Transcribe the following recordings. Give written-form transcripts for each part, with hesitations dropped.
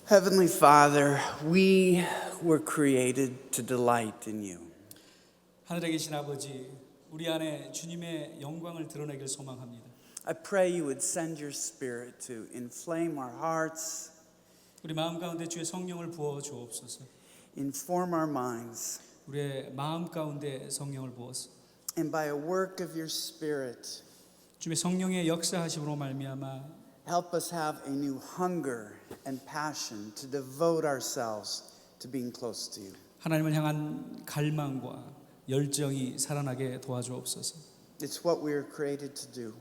Heavenly Father, we were created to delight in you. 하늘에 계신 아버지, 우리 안에 주님의 영광을 드러내길 소망합니다. I pray you would send your Spirit to inflame our hearts, 우리 마음 가운데 주의 성령을 부어 주옵소서. inform our minds, 우리의 마음 가운데 성령을 부어서 and by a work of your Spirit, 주의 성령의 역사하심으로 말미암아 help us have a new hunger and passion to devote ourselves to being close to you. 하나님을 향한 갈망과 열정이 살아나게 도와주옵소서. It's what we were created to do.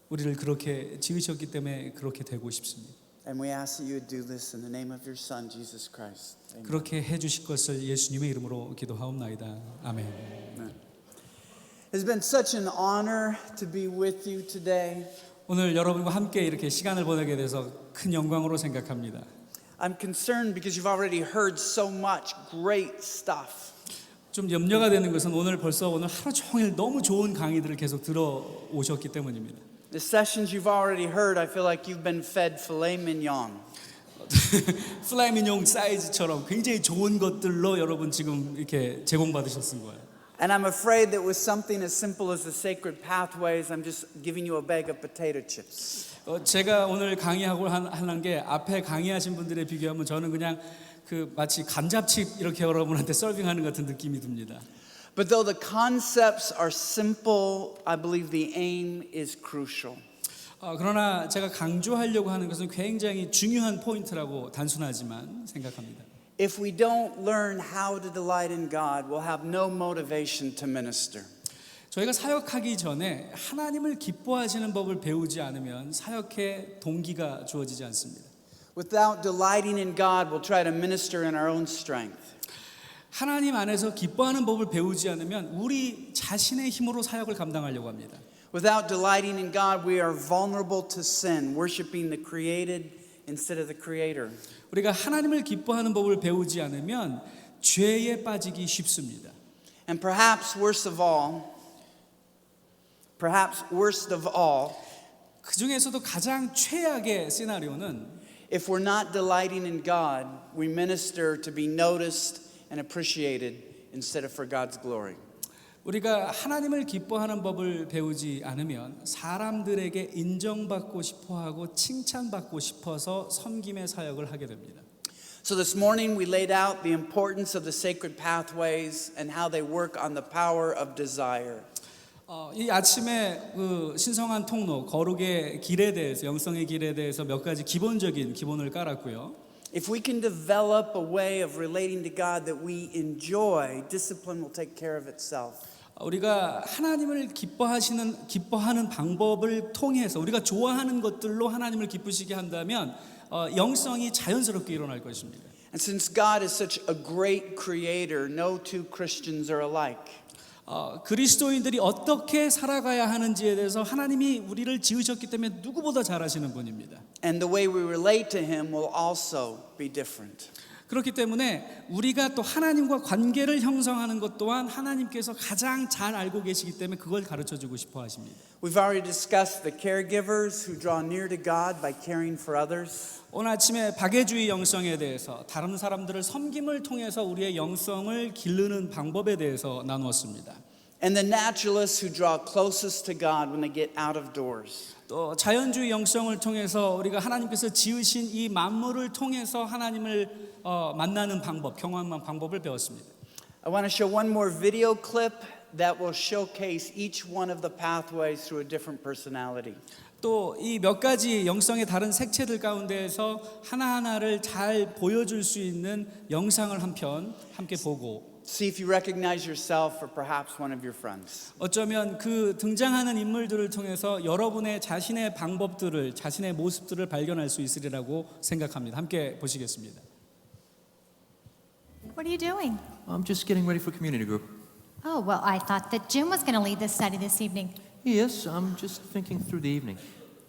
우리를 그렇게 지으셨기 때문에 그렇게 되고 싶습니다. And we ask that you would do this in the name of your Son, Jesus Christ. Amen. 그렇게 해주실 것을 예수님의 이름으로 기도하옵나이다. 아멘. It's been such an honor to be with you today. 오늘 여러분과 함께 이렇게 시간을 보내게 돼서 큰 영광으로 생각합니다. I'm concerned because you've already heard so much great stuff. 좀 염려가 되는 것은 오늘 하루 종일 너무 좋은 강의들을 계속 들어오셨기 때문입니다. The sessions you've already heard, I feel like you've been fed filet mignon. 플라미뇽 사이즈처럼 굉장히 좋은 것들로 여러분 지금 이렇게 제공받으셨은 거예요. And I'm afraid that with something as simple as the sacred pathways, I'm just giving you a bag of potato chips. 제가 오늘 강의하고 하는 게 앞에 강의하신 분들에 비교하면 저는 그냥 그 마치 감자칩 이렇게 여러분한테 서빙하는 같은 느낌이 듭니다. But though the concepts are simple, I believe the aim is crucial. 그러나 제가 강조하려고 하는 것은 굉장히 중요한 포인트라고 단순하지만 생각합니다. If we don't learn how to delight in God, we'll have no motivation to minister. 저희가 사역하기 전에 하나님을 기뻐하시는 법을 배우지 않으면 사역의 동기가 주어지지 않습니다. Without delighting in God, we'll try to minister in our own strength. 하나님 안에서 기뻐하는 법을 배우지 않으면 우리 자신의 힘으로 사역을 감당하려고 합니다. Without delighting in God, we are vulnerable to sin, worshiping the created instead of the creator. 우리가 하나님을 기뻐하는 법을 배우지 않으면 죄에 빠지기 쉽습니다. And perhaps worst of all, 그 중에서도 가장 최악의 시나리오는 if we're not delighting in God, we minister to be noticed and appreciated instead of for God's glory. 우리가 하나님을 기뻐하는 법을 배우지 않으면 사람들에게 인정받고 싶어하고 칭찬받고 싶어서 섬김의 사역을 하게 됩니다. So this morning we laid out the importance of the sacred pathways and how they work on the power of desire. 이 아침에 그 신성한 통로 거룩의 길에 대해서 영성의 길에 대해서 몇 가지 기본을 깔았고요. If we can develop a way of relating to God that we enjoy, discipline will take care of itself. 우리가 하나님을 기뻐하는 방법을 통해서 우리가 좋아하는 것들로 하나님을 기쁘시게 한다면 영성이 자연스럽게 일어날 것입니다. And since God is such a great creator, no two Christians are alike. 그리스도인들이 어떻게 살아가야 하는지에 대해서 하나님이 우리를 지으셨기 때문에 누구보다 잘 아시는 분입니다. And the way we relate to him will also be different. 그렇기 때문에 우리가 또 하나님과 관계를 형성하는 것 또한 하나님께서 가장 잘 알고 계시기 때문에 그걸 가르쳐주고 싶어 하십니다. We've already discussed the caregivers who draw near to God by caring for others. 오늘 아침에 박애주의 영성에 대해서 다른 사람들을 섬김을 통해서 우리의 영성을 기르는 방법에 대해서 나누었습니다. And the naturalists who draw closest to God when they get out of doors. 또 자연주의 영성을 통해서 우리가 하나님께서 지으신 이 만물을 통해서 하나님을 만나는 방법, 경험한 방법을 배웠습니다. I want to show one more video clip that will showcase each one of the pathways through a different personality. 또 이 몇 가지 영성의 다른 색채들 가운데에서 하나하나를 잘 보여줄 수 있는 영상을 한 편 함께 보고 See if you recognize yourself or perhaps one of your friends. 어쩌면 그 등장하는 인물들을 통해서 여러분의 자신의 방법들을 자신의 모습들을 발견할 수 있으리라고 생각합니다. 함께 보시겠습니다. What are you doing? I'm just getting ready for community group. Oh, well, I thought that Jim was going to lead this study this evening. Yes, I'm just thinking through the evening.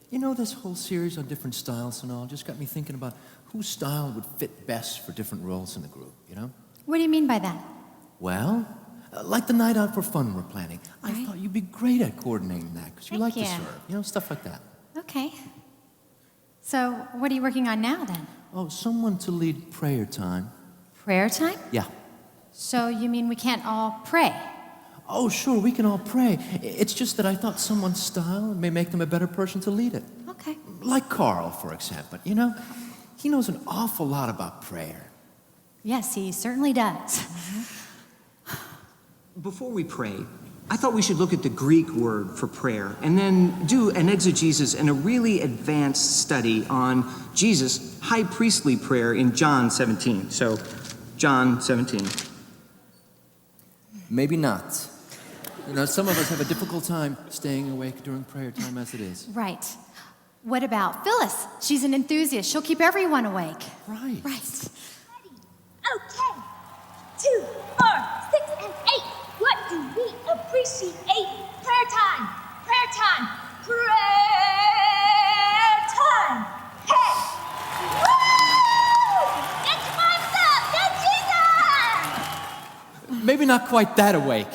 You know, this whole series on different styles and all just got me thinking about whose style would fit best for different roles in the group, you know? What do you mean by that? Well, like the night out for fun we're planning. I Right. thought you'd be great at coordinating that because you Thank like to you. serve, you know, stuff like that. Okay. So, what are you working on now then? Oh, someone to lead prayer time. Prayer time? Yeah. So you mean we can't all pray? Oh, sure, we can all pray. It's just that I thought someone's style may make them a better person to lead it. Okay. Like Carl, for example. You know, he knows an awful lot about prayer. Yes, he certainly does. Before we pray, I thought we should look at the Greek word for prayer and then do an exegesis and a really advanced study on Jesus' high priestly prayer in John 17. So, John 17. Maybe not. You know, some of us have a difficult time staying awake during prayer time as it is. Right. What about Phyllis? She's an enthusiast. She'll keep everyone awake. Right. Right. Okay. 2, 4, 6, and 8. What do we appreciate? Prayer time. Prayer time. Prayer time. Hey. Woo! It's time's up. Get Jesus! Maybe not quite that awake.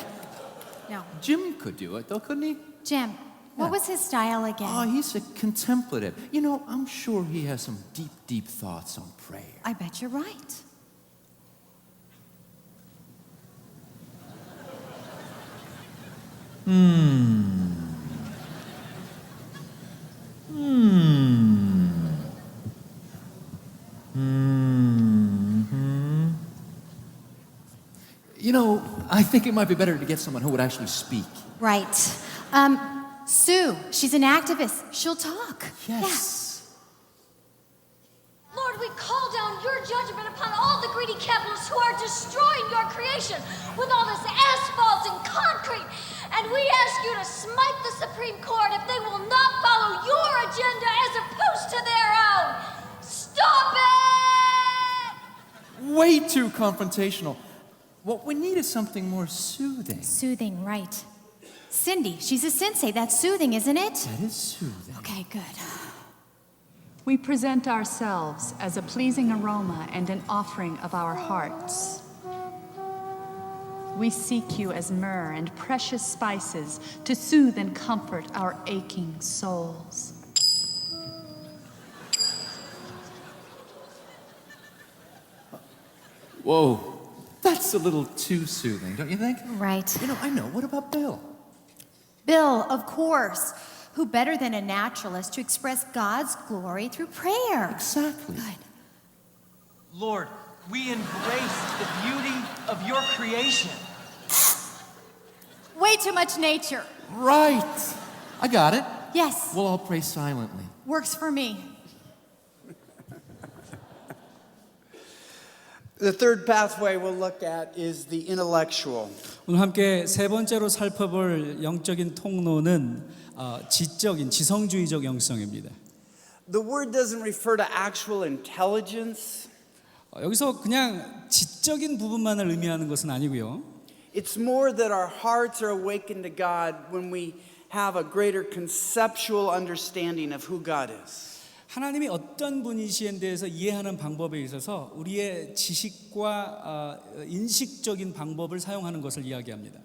No. Jim could do it, though, couldn't he? Jim, what was his style again? Oh, he's a contemplative. You know, I'm sure he has some deep, deep thoughts on prayer. I bet you're right. You know, I think it might be better to get someone who would actually speak. Right. Sue, she's an activist. She'll talk. Yes. Lord, we call down your judgment upon all the greedy capitalists who are destroying your creation with all this asphalt and concrete. And we ask you to smite the Supreme Court if they will not follow your agenda as opposed to their own. Stop it! Way too confrontational. What we need is something more soothing. Soothing, right. Cindy, she's a sensei. That's soothing, isn't it? That is soothing. Okay, good. We present ourselves as a pleasing aroma and an offering of our hearts. We seek you as myrrh and precious spices to soothe and comfort our aching souls. Whoa. That's a little too soothing, don't you think? Right. You know, I know. What about Bill? Bill, of course. Who better than a naturalist to express God's glory through prayer? Exactly. Good. Lord, we embrace the beauty of your creation. Way too much nature. Right. I got it. Yes, We'll all pray silently. works for me. The third pathway we'll look at is the intellectual. 오늘 함께 세 번째로 살펴볼 영적인 통로는 지적인 지성주의적 영성입니다. The word doesn't refer to actual intelligence. 여기서 그냥 지적인 부분만을 의미하는 것은 아니고요. It's more that our hearts are awakened to God when we have a greater conceptual understanding of who God is. 하나님이 어떤 분이시에 대해서 이해하는 방법에 있어서 우리의 지식과 인식적인 방법을 사용하는 것을 이야기합니다.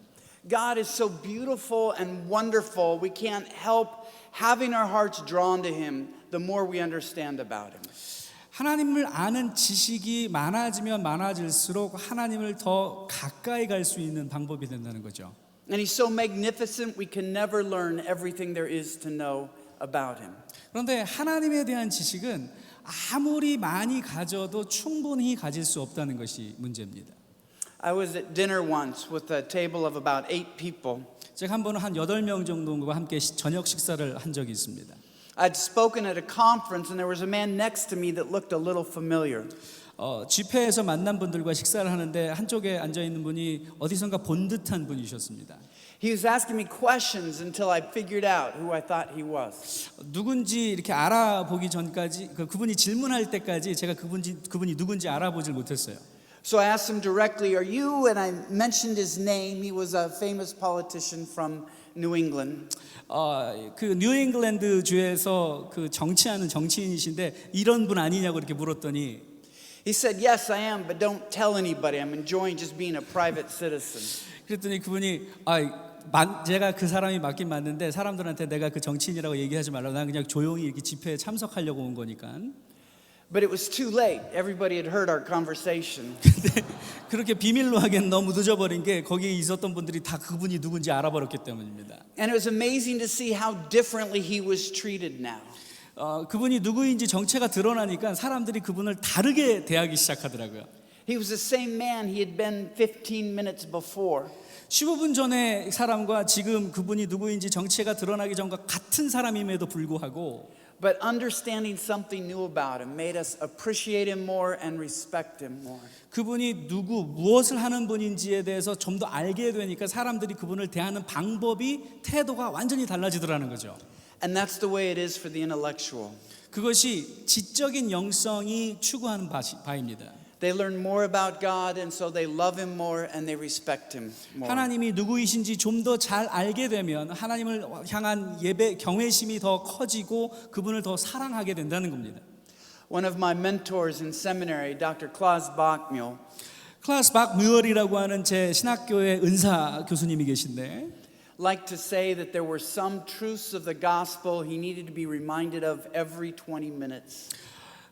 God is so beautiful and wonderful, we can't help having our hearts drawn to Him the more we understand about Him. 하나님을 아는 지식이 많아지면 많아질수록 하나님을 더 가까이 갈 수 있는 방법이 된다는 거죠. And He's so magnificent, we can never learn everything there is to know about Him. 그런데 하나님에 대한 지식은 아무리 많이 가져도 충분히 가질 수 없다는 것이 문제입니다. I was at dinner once with a table of about 8 people. 제가 한 번은 한 8명 정도와 함께 저녁 식사를 한 적이 있습니다. I'd spoken at a conference and there was a man next to me that looked a little familiar. 집회에서 만난 분들과 식사를 하는데 한쪽에 앉아 있는 분이 어디선가 본 듯한 분이셨습니다. He was asking me questions until I figured out who I thought he was. 누군지 이렇게 알아보기 전까지 그분이 질문할 때까지 제가 그분이 누군지 알아보질 못했어요. So I asked him directly, "Are you?" And I mentioned his name. He was a famous politician from New England. 그 뉴잉글랜드 주에서 그 정치하는 정치인이신데 이런 분 아니냐고 이렇게 물었더니 He said, "Yes, I am, but don't tell anybody. I'm enjoying just being a private citizen." 그랬더니 그분이 제가 그 사람이 맞긴 맞는데 사람들한테 내가 그 정치인이라고 얘기하지 말라고 난 그냥 조용히 이렇게 집회에 참석하려고 온 거니까. But it was too late. Everybody had heard our conversation. 근데 그렇게 비밀로 하기엔 너무 늦어버린 게 거기에 있었던 분들이 다 그분이 누군지 알아버렸기 때문입니다. And it was amazing to see how differently he was treated now. 그분이 누구인지 정체가 드러나니까 사람들이 그분을 다르게 대하기 시작하더라고요. He was the same man he had been 15 minutes before. 15분 전의 사람과 지금 그분이 누구인지 정체가 드러나기 전과 같은 사람임에도 불구하고 But understanding something new about him made us appreciate him more and respect him more. 그분이 무엇을 하는 분인지에 대해서 좀 더 알게 되니까 사람들이 그분을 대하는 방법이 태도가 완전히 달라지더라는 거죠. And that's the way it is for the intellectual. 그것이 지적인 영성이 추구하는 바입니다. They learn more about God and so they love him more and they respect him more. 하나님이 누구이신지 좀 더 잘 알게 되면 하나님을 향한 예배 경외심이 더 커지고 그분을 더 사랑하게 된다는 겁니다. One of my mentors in seminary, Dr. Klaus Bachmuel, 클라스 박 뮤얼이라고 하는 제 신학교의 은사 교수님이 계신데 liked to say that there were some truths of the gospel he needed to be reminded of every 20 minutes.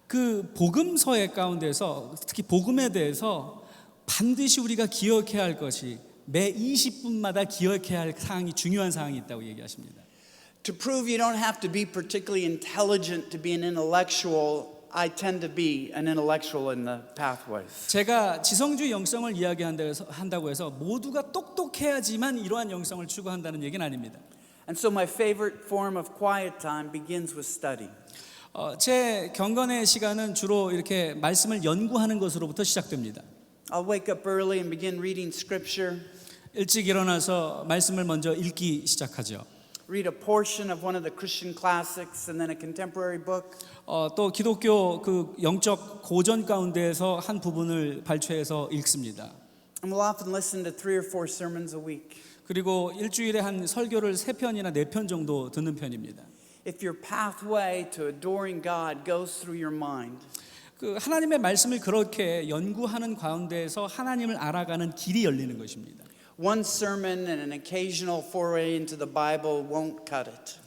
그 복음서의 가운데서 특히 복음에 대해서 반드시 우리가 기억해야 할 것이 매 20분마다 기억해야 할 사항이 중요한 사항이 있다고 얘기하십니다. To prove you don't have to be particularly intelligent to be an intellectual, I tend to be an intellectual in the pathways. 제가 지성주의 영성을 이야기한다고 해서 모두가 똑똑해야지만 이러한 영성을 추구한다는 얘기는 아닙니다. And so my favorite form of quiet time begins with study. 제 경건의 시간은 주로 이렇게 말씀을 연구하는 것으로부터 시작됩니다. I'll wake up early and begin reading scripture, 일찍 일어나서 말씀을 먼저 읽기 시작하죠. read a portion of one of the Christian classics and then a contemporary book. 또 기독교 그 영적 고전 가운데에서 한 부분을 발췌해서 읽습니다. And we'll often listen to 3 or 4 sermons a week. 그리고 일주일에 한 설교를 3편이나 4편 정도 듣는 편입니다. If your pathway to adoring God goes through your mind, 그 하나님의 말씀을 그렇게 연구하는 가운데에서 하나님을 알아가는 길이 열리는 것입니다. one sermon and an occasional foray into the Bible won't cut it.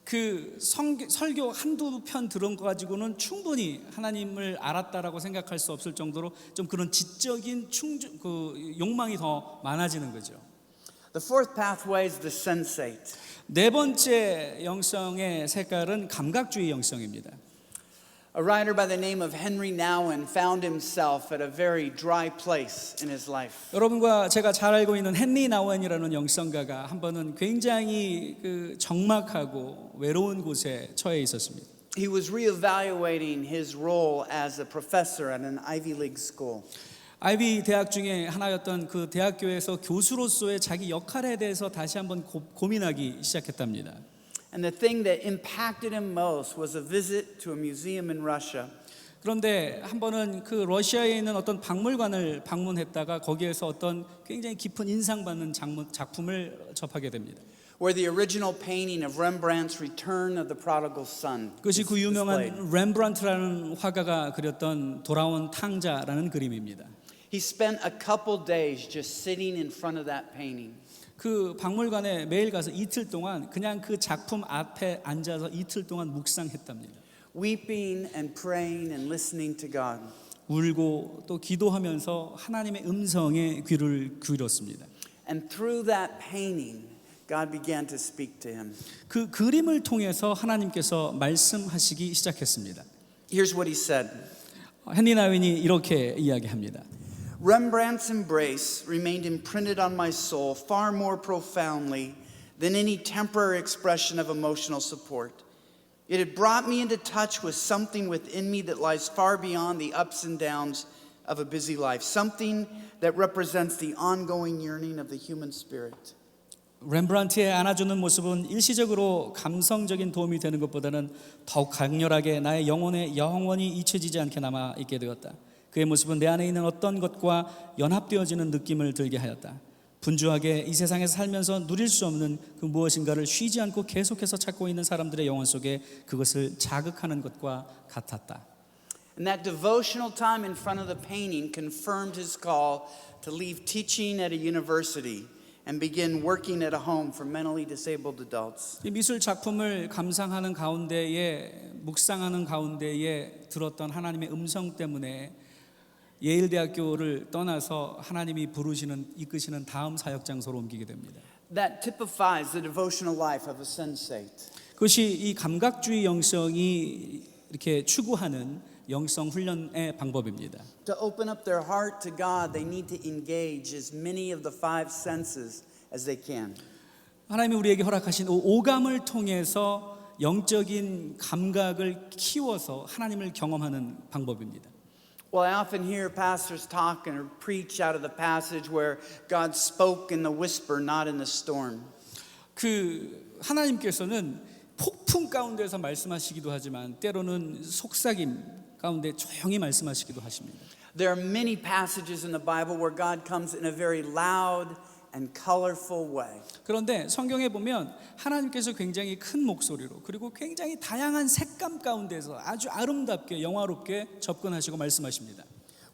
그 설교 한두 편 들은 거 가지고는 충분히 하나님을 알았다라고 생각할 수 없을 정도로 좀 그런 지적인 그 욕망이 더 많아지는 거죠. The fourth pathway is the sensate. 네 번째 영성의 색깔은 감각주의 영성입니다. A writer by the name of Henry Nouwen found himself at a very dry place in his life. 여러분과 제가 잘 알고 있는 헨리 나우엔이라는 영성가가 한 번은 굉장히 그 적막하고 외로운 곳에 처해 있었습니다. He was reevaluating his role as a professor at an Ivy League school. 아이비 대학 중에 하나였던 그 대학교에서 교수로서의 자기 역할에 대해서 다시 한번 고민하기 시작했답니다. And the thing that impacted him most was a visit to a museum in Russia. 그런데 한 번은 그 러시아에 있는 어떤 박물관을 방문했다가 거기에서 어떤 굉장히 깊은 인상받는 작품을 접하게 됩니다. Where the original painting of Rembrandt's Return of the Prodigal Son. 그것이 그 유명한 렘브란트라는 화가가 그렸던 돌아온 탕자라는 그림입니다. He spent a couple days just sitting in front of that painting. 그 박물관에 매일 가서 이틀 동안 그냥 그 작품 앞에 앉아서 이틀 동안 묵상했답니다. Weeping and praying and listening to God. 울고 또 기도하면서 하나님의 음성에 귀를 기울였습니다. And through that painting, God began to speak to him. 그 그림을 통해서 하나님께서 말씀하시기 시작했습니다. Here's what he said. 헨리 나우엔이 이렇게 이야기합니다. Rembrandt's embrace remained imprinted on my soul far more profoundly than any temporary expression of emotional support. It had brought me into touch with something within me that lies far beyond the ups and downs of a busy life, something that represents the ongoing yearning of the human spirit. 렘브란트의 안아주는 모습은 일시적으로 감성적인 도움이 되는 것보다는 더욱 강렬하게 나의 영혼에 영원히 잊혀지지 않게 남아 있게 되었다. 그의 모습은 내 안에 있는 어떤 것과 연합되어지는 느낌을 들게 하였다. 분주하게 이 세상에서 살면서 누릴 수 없는 그 무엇인가를 쉬지 않고 계속해서 찾고 있는 사람들의 영혼 속에 그것을 자극하는 것과 같았다. And that devotional time in front of the painting confirmed his call to leave teaching at a university and begin working at a home for mentally disabled adults. 이 미술 작품을 감상하는 가운데에 묵상하는 가운데에 들었던 하나님의 음성 때문에 예일대학교를 떠나서 하나님이 부르시는 이끄시는 다음 사역 장소로 옮기게 됩니다. That typifies the devotional life of a sensate. 그것이 이 감각주의 영성이 이렇게 추구하는 영성 훈련의 방법입니다. To open up their heart to God, they need to engage as many of the five senses as they can. 하나님이 우리에게 허락하신 오감을 통해서 영적인 감각을 키워서 하나님을 경험하는 방법입니다. Well, I often hear pastors talk or preach out of the passage where God spoke in the whisper, not in the storm. 그 하나님께서는 폭풍 가운데서 말씀하시기도 하지만 때로는 속삭임 가운데 조용히 말씀하시기도 하십니다. There are many passages in the Bible where God comes in a very loud and colorful way. 그런데 성경에 보면 하나님께서 굉장히 큰 목소리로 그리고 굉장히 다양한 색감 가운데서 아주 아름답게 영화롭게 접근하시고 말씀하십니다.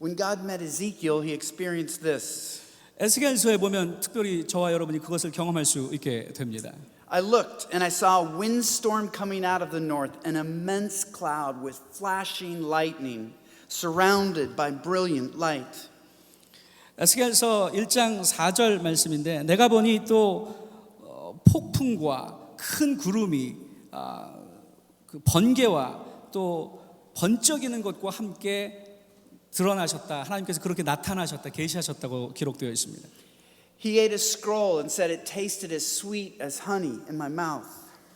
When God met Ezekiel, he experienced this. 에스겔서에 보면 특별히 저와 여러분이 그것을 경험할 수 있게 됩니다. I looked and I saw a windstorm coming out of the north, an immense cloud with flashing lightning, surrounded by brilliant light. 에스겔서 1장 4절 말씀인데 내가 보니 또 폭풍과 큰 구름이 그 번개와 또 번쩍이는 것과 함께 드러나셨다. 하나님께서 그렇게 나타나셨다, 계시하셨다고 기록되어 있습니다. He ate a scroll and said it tasted as sweet as honey in my mouth.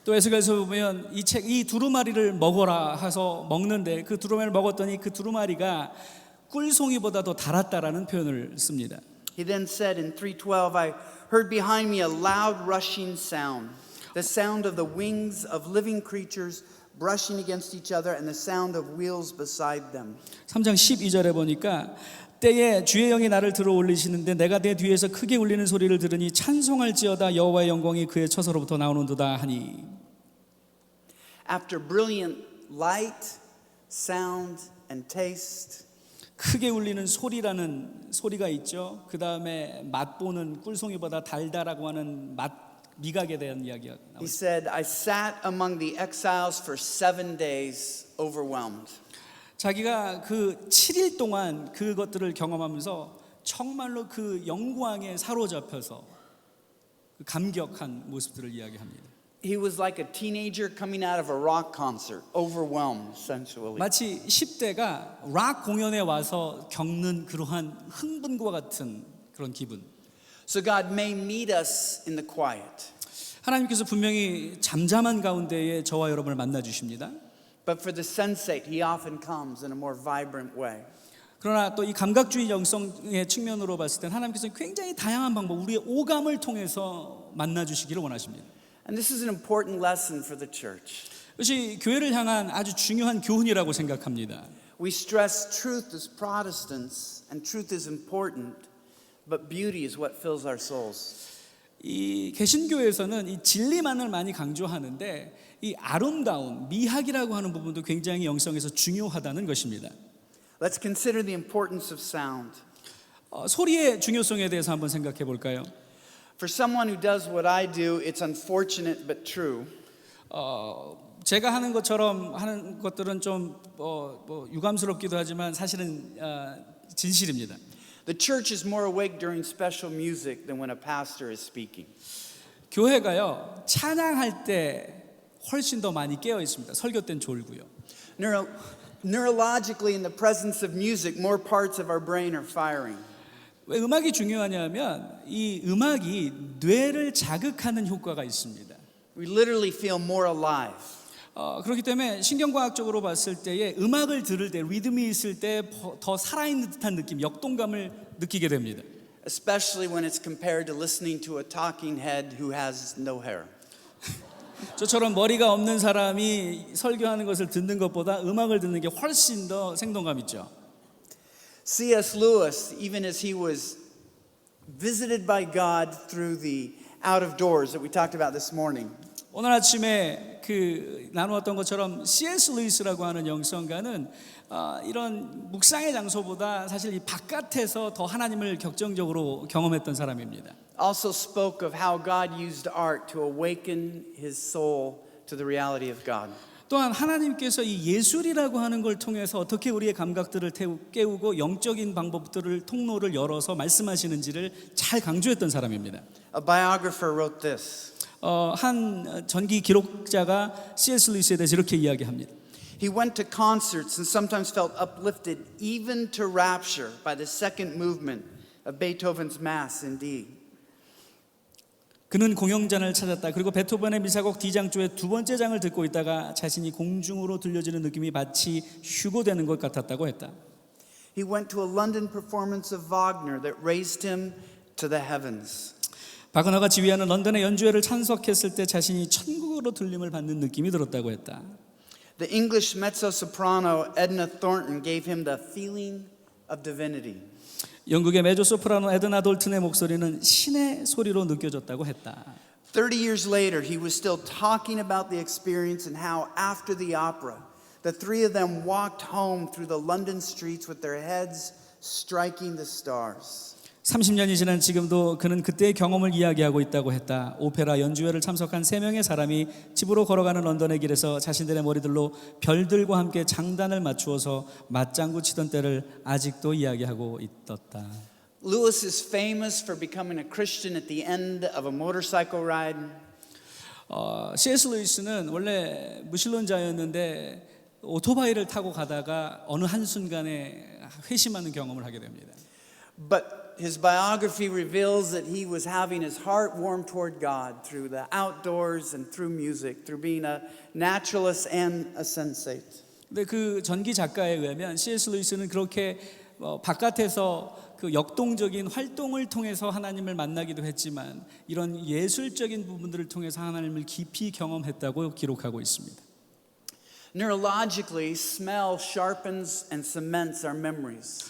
또 에스겔서 보면 이 두루마리를 먹어라 해서 먹는데 그 두루마리를 먹었더니 그 두루마리가 꿀송이보다 더 달았다라는 표현을 씁니다. He then said in 3:12, I heard behind me a loud rushing sound, the sound of the wings of living creatures brushing against each other and the sound of wheels beside them. 3장 12절에 보니까 때에 주의 영이 나를 들어 올리시는데 내가 내 뒤에서 크게 울리는 소리를 들으니 찬송할지어다 여호와의 영광이 그의 처소로부터 나오는도다 하니. After brilliant light, sound, and taste, 크게 울리는 소리라는 소리가 있죠. 그 다음에 맛보는 꿀송이보다 달다라고 하는 맛 미각에 대한 이야기가 he 나옵니다. said, I sat among the exiles for 7 days, overwhelmed. 자기가 그 7일 동안 그것들을 경험하면서 정말로 그 영광에 사로잡혀서 그 감격한 모습들을 이야기합니다. He was like a teenager coming out of a rock concert, overwhelmed sensually. 마치 10대가 락 공연에 와서 겪는 그러한 흥분과 같은 그런 기분. So God may meet us in the quiet. 하나님께서 분명히 잠잠한 가운데에 저와 여러분을 만나 주십니다. But for the sensate, he often comes in a more vibrant way. 그러나 또 이 감각주의 영성의 측면으로 봤을 때 하나님께서는 굉장히 다양한 방법, 우리의 오감을 통해서 만나 주시기를 원하십니다. And this is an important lesson for the church. 이것이 교회를 향한 아주 중요한 교훈이라고 생각합니다. We stress truth as Protestants, and truth is important, but beauty is what fills our souls. 이 개신교에서는 이 진리만을 많이 강조하는데 이 아름다움, 미학이라고 하는 부분도 굉장히 영성에서 중요하다는 것입니다. Let's consider the importance of sound. 소리의 중요성에 대해서 한번 생각해 볼까요? For someone who does what I do, it's unfortunate but true. 제가 하는 것처럼 하는 것들은 좀 유감스럽기도 하지만 사실은 진실입니다. The church is more awake during special music than when a pastor is speaking. 교회가요 찬양할 때 훨씬 더 많이 깨어 있습니다. 설교 때는 졸고요. Neurologically, in the presence of music, more parts of our brain are firing. 왜 음악이 중요하냐면 이 음악이 뇌를 자극하는 효과가 있습니다. We literally feel more alive. 그렇기 때문에 신경과학적으로 봤을 때에 음악을 들을 때 리듬이 있을 때 더 살아있는 듯한 느낌, 역동감을 느끼게 됩니다. Especially when it's compared to listening to a talking head who has no hair. 저처럼 머리가 없는 사람이 설교하는 것을 듣는 것보다 음악을 듣는 게 훨씬 더 생동감 있죠. C.S. Lewis, even as he was visited by God through the out of doors that we talked about this morning. 오늘 아침에 나누었던 것처럼 C.S. 루이스라고 하는 영성가는 이런 묵상의 장소보다 사실 이 바깥에서 더 하나님을 격정적으로 경험했던 사람입니다. Also spoke of how God used art to awaken his soul to the reality of God. 또한 하나님께서 이 예술이라고 하는 걸 통해서 어떻게 우리의 감각들을 깨우고 영적인 방법들을 통로를 열어서 말씀하시는지를 잘 강조했던 사람입니다. A biographer wrote this. 한 전기 기록자가 C.S. 루이스에 대해서 이렇게 이야기합니다. He went to concerts and sometimes felt uplifted even to rapture by the second movement of Beethoven's Mass in D. 그는 공연장을 찾았다. 그리고 베토벤의 미사곡 D장조의 두 번째 장을 듣고 있다가 자신이 공중으로 들려지는 느낌이 마치 휴고되는 것 같았다고 했다. He went to a London performance of Wagner that raised him to the heavens. 바그너가 지휘하는 런던의 연주회를 참석했을 때 자신이 천국으로 들림을 받는 느낌이 들었다고 했다. The English mezzo-soprano Edna Thornton gave him the feeling of divinity. 영국의 메조소프라노 에드나 돌튼의 목소리는 신의 소리로 느껴졌다고 했다. 30 years later, he was still talking about the experience and how after the opera, the three of them walked home through the London streets with their heads striking the stars. 30년이 지난 지금도 그는 그때의 경험을 이야기하고 있다고 했다. 오페라 연주회를 참석한 3명의 사람이 집으로 걸어가는 런던의 길에서 자신들의 머리들로 별들과 함께 장단을 맞추어서 맞장구 치던 때를 아직도 이야기하고 있었다. Lewis is famous for becoming a Christian at the end of a motorcycle ride. C.S. 루이스는 원래 무신론자였는데 오토바이를 타고 가다가 어느 한순간에 회심하는 경험을 하게 됩니다. But his biography reveals that he was having his heart warmed toward God through the outdoors and through music, through being a naturalist and a sensate. 근데 그 전기 작가에 의하면 C.S. 루이스는 그렇게 바깥에서 그 역동적인 활동을 통해서 하나님을 만나기도 했지만 이런 예술적인 부분들을 통해서 하나님을 깊이 경험했다고 기록하고 있습니다. Neurologically, smell sharpens and cements our memories.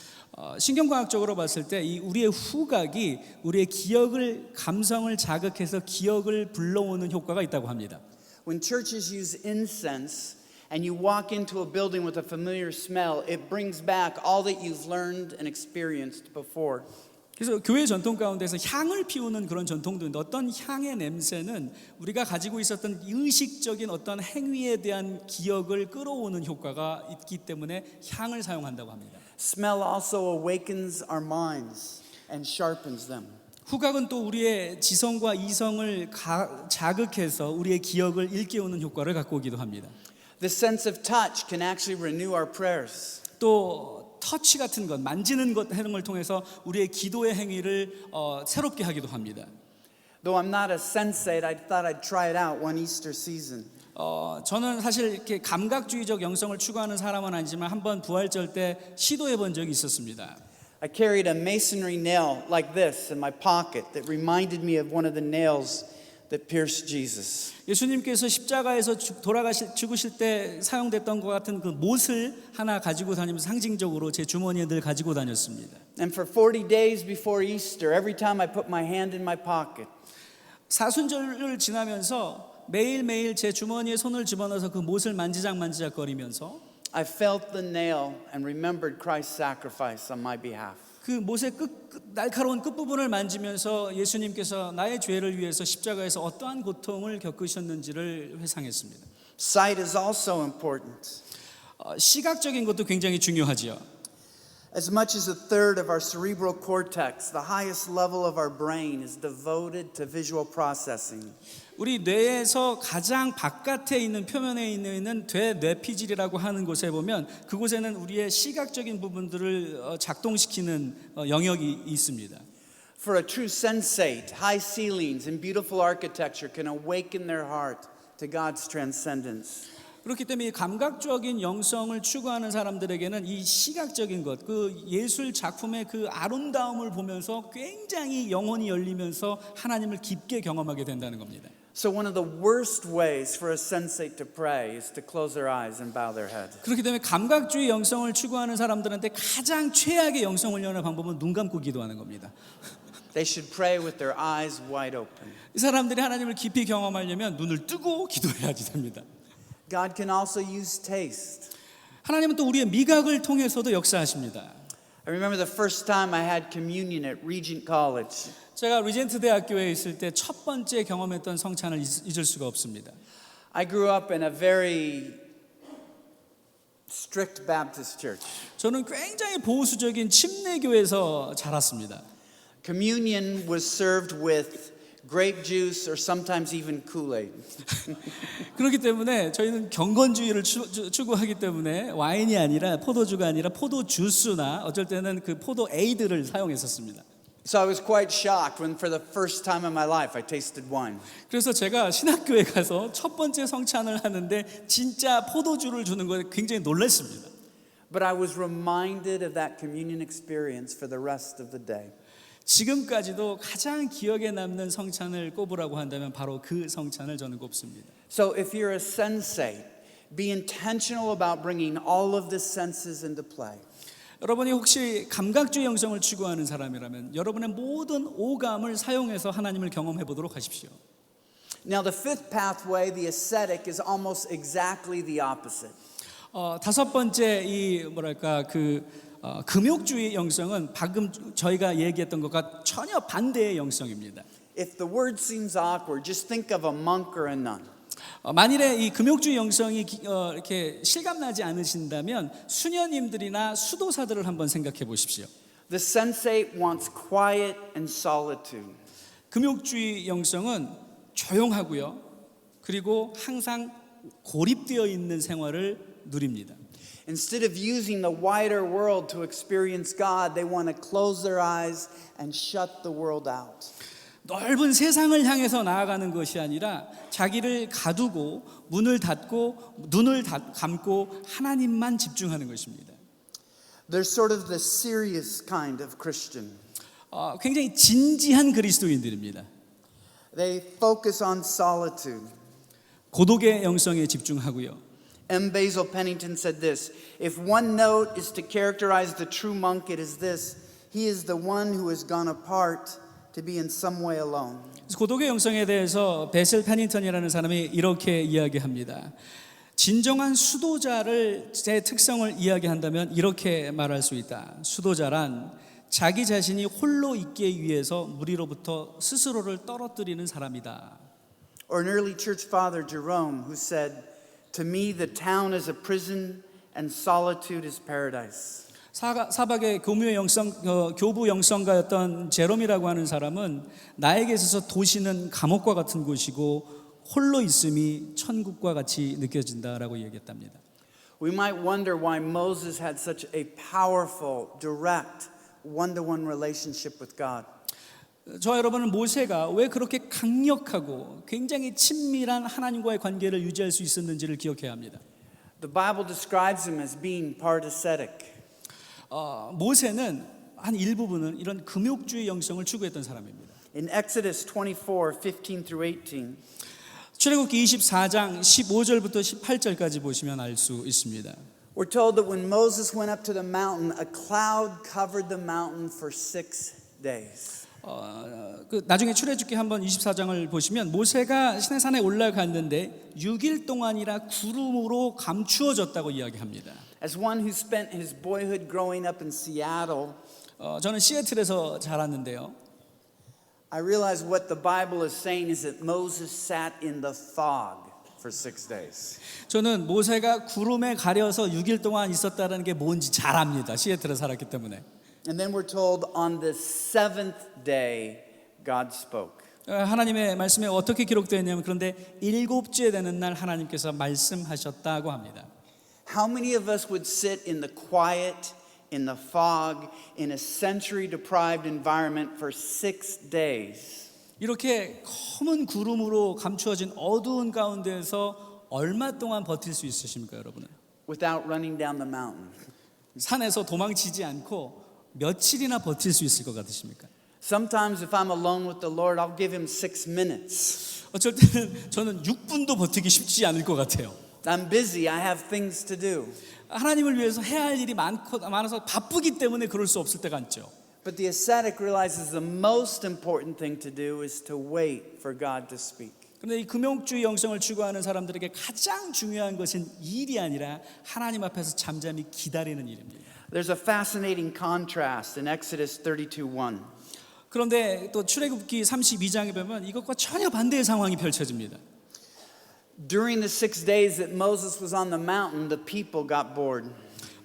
신경과학적으로 봤을 때 이 우리의 후각이 우리의 기억을 감성을 자극해서 기억을 불러오는 효과가 있다고 합니다. When churches use incense and you walk into a building with a familiar smell, it brings back all that you've learned and experienced before. 그래서 교회 전통 가운데서 향을 피우는 그런 전통도 있는데 어떤 향의 냄새는 우리가 가지고 있었던 의식적인 어떤 행위에 대한 기억을 끌어오는 효과가 있기 때문에 향을 사용한다고 합니다. Smell also awakens our minds and sharpens them. 후각은 또 우리의 지성과 이성을 자극해서 우리의 기억을 일깨우는 효과를 갖고 오기도 합니다. The sense of touch can actually renew our prayers. 또 터치 같은 것, 만지는 것 하는 걸 통해서 우리의 기도의 행위를 새롭게 하기도 합니다. Though I'm not a sensate, I thought I'd try it out one Easter season. 저는 사실 이렇게 감각주의적 영성을 추구하는 사람은 아니지만 한번 부활절 때 시도해 본 적이 있었습니다. I carried a masonry nail like this in my pocket that reminded me of one of the nails that pierced Jesus. 예수님께서 십자가에서 죽으실 때 사용됐던 것 같은 그 못을 하나 가지고 다니면서 상징적으로 제 주머니에 늘 가지고 다녔습니다. And for 40 days before Easter, every time I put my hand in my pocket, 사순절을 지나면서 매일매일 제 주머니에 손을 집어넣어서 그 못을 만지작거리면서 I felt the nail and remembered Christ's sacrifice on my behalf. 그 못의 날카로운 끝부분을 만지면서 예수님께서 나의 죄를 위해서 십자가에서 어떠한 고통을 겪으셨는지를 회상했습니다. Sight is also important. 시각적인 것도 굉장히 중요하지요. As much as a third of our cerebral cortex, the highest level of our brain, is devoted to visual processing. 우리 뇌에서 가장 바깥에 있는 표면에 있는 뇌피질이라고 하는 곳에 보면 그곳에는 우리의 시각적인 부분들을 작동시키는 영역이 있습니다. For a true sensate, high ceilings and beautiful architecture can awaken their heart to God's transcendence. 그렇기 때문에 이 감각적인 영성을 추구하는 사람들에게는 이 시각적인 것, 그 예술 작품의 그 아름다움을 보면서 굉장히 영혼이 열리면서 하나님을 깊게 경험하게 된다는 겁니다. So one of the worst ways for a sensate to pray is to close their eyes and bow their head. 그렇기 때문에 감각주의 영성을 추구하는 사람들한테 가장 최악의 영성 훈련의 방법은 눈 감고 기도하는 겁니다. They should pray with their eyes wide open. 이 사람들이 하나님을 깊이 경험하려면 눈을 뜨고 기도해야지 됩니다. God can also use taste. 하나님은 또 우리의 미각을 통해서도 역사하십니다. I remember the first time I had communion at Regent College. 제가 리젠트 대학교에 있을 때 첫 번째 경험했던 성찬을 잊을 수가 없습니다. I grew up in a very strict Baptist church. 저는 굉장히 보수적인 침례교에서 자랐습니다. Communion was served with grape juice or sometimes even Kool-Aid. 그렇기 때문에 저희는 경건주의를 추구하기 때문에 와인이 아니라 포도주가 아니라 포도 주스나 어쩔 때는 그 포도 에이드를 사용했었습니다. So I was quite shocked when for the first time in my life I tasted wine. 그래서 제가 신학교에 가서 첫 번째 성찬을 하는데 진짜 포도주를 주는 거에 굉장히 놀랐습니다. But I was reminded of that communion experience for the rest of the day. 지금까지도 가장 기억에 남는 성찬을 꼽으라고 한다면 바로 그 성찬을 저는 꼽습니다. So if you're a sensate, be intentional about bringing all of the senses into play. 여러분이 혹시 감각주의 영성을 추구하는 사람이라면 여러분의 모든 오감을 사용해서 하나님을 경험해 보도록 하십시오. Now the fifth pathway, the ascetic, is almost exactly the opposite. 다섯 번째 이 뭐랄까 금욕주의 영성은 방금 저희가 얘기했던 것과 전혀 반대의 영성입니다. If the word seems awkward, just think of a monk or a nun. 만일에 이 금욕주의 영성이 이렇게 실감나지 않으신다면 수녀님들이나 수도사들을 한번 생각해 보십시오. The sensate wants quiet and solitude. 금욕주의 영성은 조용하고요. 그리고 항상 고립되어 있는 생활을 누립니다. Instead of using the wider world to experience God, they want to close their eyes and shut the world out. 넓은 세상을 향해서 나아가는 것이 아니라 자기를 가두고 문을 닫고 눈을 감고 하나님만 집중하는 것입니다. They're sort of the serious kind of Christian. 굉장히 진지한 그리스도인들입니다. They focus on solitude. 고독의 영성에 집중하고요. M. Basil Pennington said this: if one note is to characterize the true monk, it is this: he is the one who has gone apart to be in some way alone. 고독의 영성에 대해서 베슬 패닝턴이라는 사람이 이렇게 이야기합니다. 진정한 수도자를 제 특성을 이야기한다면 이렇게 말할 수 있다. 수도자란 자기 자신이 홀로 있기 위해서 무리로부터 스스로를 떨어뜨리는 사람이다. Or an early church father, Jerome, who said, "To me, the town is a prison, and solitude is paradise." 사박의 교부 영성가였던 제롬이라고 하는 사람은 나에게 있어서 도시는 감옥과 같은 곳이고 홀로 있음이 천국과 같이 느껴진다라고 얘기했답니다. We might wonder why Moses had such a powerful, direct, one-to-one relationship with God. 저와 여러분은 모세가 왜 그렇게 강력하고 굉장히 친밀한 하나님과의 관계를 유지할 수 있었는지를 기억해야 합니다. The Bible describes him as being part ascetic. 모세는 한 일부분은 이런 금욕주의 영성을 추구했던 사람입니다. In Exodus 24:15 through 18, 출애굽기 24장 15절부터 18절까지 보시면 알 수 있습니다. we're told that when Moses went up to the mountain, a cloud covered the mountain for 6 days. 나중에 출애굽기 한번 24장을 보시면 모세가 시내산에 올라갔는데 6일 동안이라 구름으로 감추어졌다고 이야기합니다. As one who spent his boyhood growing up in Seattle, 저는 시애틀에서 자랐는데요. I realize what the Bible is saying is that Moses sat in the fog for 6 days. 저는 모세가 구름에 가려서 6일 동안 있었다는 게 뭔지 잘 압니다. 시애틀에 살았기 때문에. And then we're told on the 7th day, God spoke. 하나님의 말씀에 어떻게 기록되어 있냐면 그런데 7째 되는 날 하나님께서 말씀하셨다고 합니다. How many of us would sit in the quiet, in the fog, in a century-deprived environment for 6 days? 이렇게 검은 구름으로 감추어진 어두운 가운데에서 얼마 동안 버틸 수 있으십니까, 여러분은? Without running down the mountain. 산에서 도망치지 않고 며칠이나 버틸 수 있을 것 같으십니까? Sometimes if I'm alone with the Lord, I'll give him 6 minutes. 어쩔 때는 저는 6분도 버티기 쉽지 않을 것 같아요. I'm busy, I have things to do. 하나님을 위해서 해야 할 일이 많아서 바쁘기 때문에 그럴 수 없을 때가 있죠. But the ascetic realizes the most important thing to do is to wait for God to speak. 그런데 이 금욕주의 영성을 추구하는 사람들에게 가장 중요한 것은 일이 아니라 하나님 앞에서 잠잠히 기다리는 일입니다. There's a fascinating contrast in Exodus 32:1. 그런데 또 출애굽기 32장에 보면 이것과 전혀 반대의 상황이 펼쳐집니다. During the 6 days that Moses was on the mountain, the people got bored.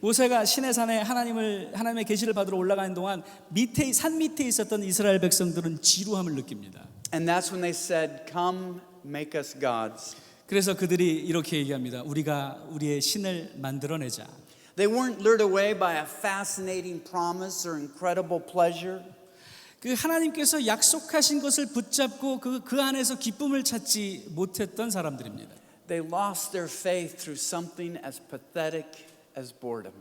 모세가 시내산에 하나님의 계시를 받으러 올라가는 동안 산 밑에 있었던 이스라엘 백성들은 지루함을 느낍니다. And that's when they said, "Come, make us gods." 그래서 그들이 이렇게 얘기합니다. 우리가 우리의 신을 만들어내자. They weren't lured away by a fascinating promise or incredible pleasure. 그 하나님께서 약속하신 것을 붙잡고 그 안에서 기쁨을 찾지 못했던 사람들입니다. They lost their faith through something as pathetic as boredom.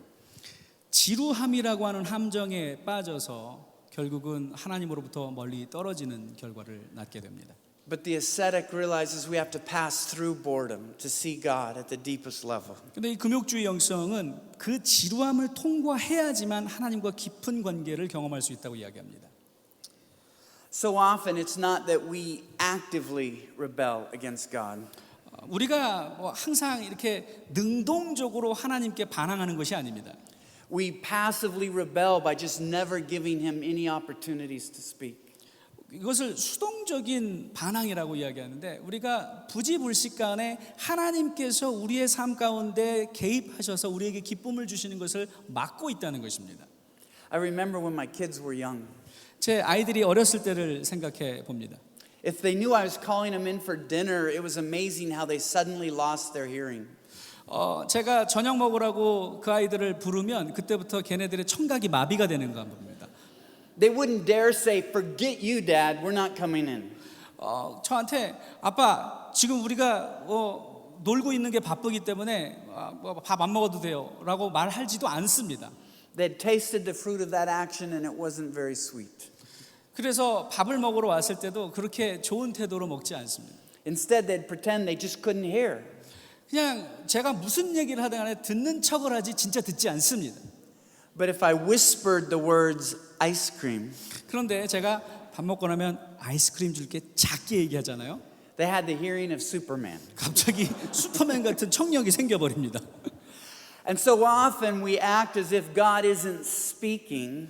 지루함이라고 하는 함정에 빠져서 결국은 하나님으로부터 멀리 떨어지는 결과를 낳게 됩니다. But the ascetic realizes we have to pass through boredom to see God at the deepest level. 근데 이 금욕주의 영성은 그 지루함을 통과해야지만 하나님과 깊은 관계를 경험할 수 있다고 이야기합니다. So often it's not that we actively rebel against God. 우리가 항상 이렇게 능동적으로 하나님께 반항하는 것이 아닙니다. We passively rebel by just never giving him any opportunities to speak. 이것을 수동적인 반항이라고 이야기하는데 우리가 부지불식간에 하나님께서 우리의 삶 가운데 개입하셔서 우리에게 기쁨을 주시는 것을 막고 있다는 것입니다. I remember when my kids were young. 제 아이들이 어렸을 때를 생각해 봅니다. If they knew I was calling them in for dinner, it was amazing how they suddenly lost their hearing. 제가 저녁 먹으라고 그 아이들을 부르면 그때부터 걔네들의 청각이 마비가 되는 거 봅니다. They wouldn't dare say, "Forget you, Dad, we're not coming in." 저한테 아빠 지금 우리가 놀고 있는 게 바쁘기 때문에 밥 안 먹어도 돼요라고 말하지도 않습니다. They'd tasted the fruit of that action and it wasn't very sweet. 그래서 밥을 먹으러 왔을 때도 그렇게 좋은 태도로 먹지 않습니다. Instead, they'd pretend they just couldn't hear. 그냥 제가 무슨 얘기를 하든 간에 듣는 척을 하지 진짜 듣지 않습니다. But if I whispered the words ice cream, 그런데 제가 밥 먹고 나면 아이스크림 줄게 작게 얘기하잖아요. they had the hearing of Superman. 갑자기 슈퍼맨 같은 청력이 생겨버립니다. And so often we act as if God isn't speaking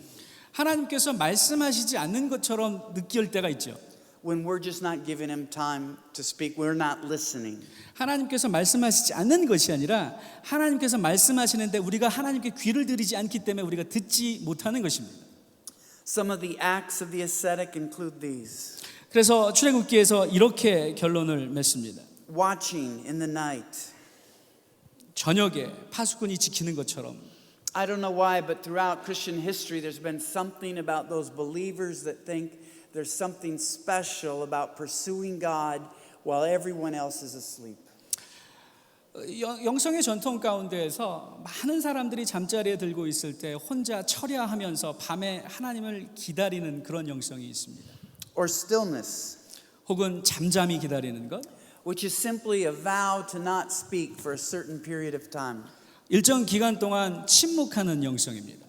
하나님께서 말씀하시지 않는 것처럼 느낄 때가 있죠. when we're just not giving him time to speak. We're not listening. 하나님께서 말씀하시지 않는 것이 아니라 하나님께서 말씀하시는데 우리가 하나님께 귀를 들이지 않기 때문에 우리가 듣지 못하는 것입니다. Some of the acts of the ascetic include these. 그래서 출애굽기에서 이렇게 결론을 맺습니다. Watching in the night. 저녁에 파수꾼이 지키는 것처럼 I don't know why, but throughout Christian history, there's been something about those believers that think there's something special about pursuing God while everyone else is asleep. 영성의 전통 가운데에서 많은 사람들이 잠자리에 들고 있을 때 혼자 철야하면서 밤에 하나님을 기다리는 그런 영성이 있습니다. Or stillness, 혹은 잠잠히 기다리는 것, which is simply a vow to not speak for a certain period of time. 일정 기간 동안 침묵하는 영성입니다.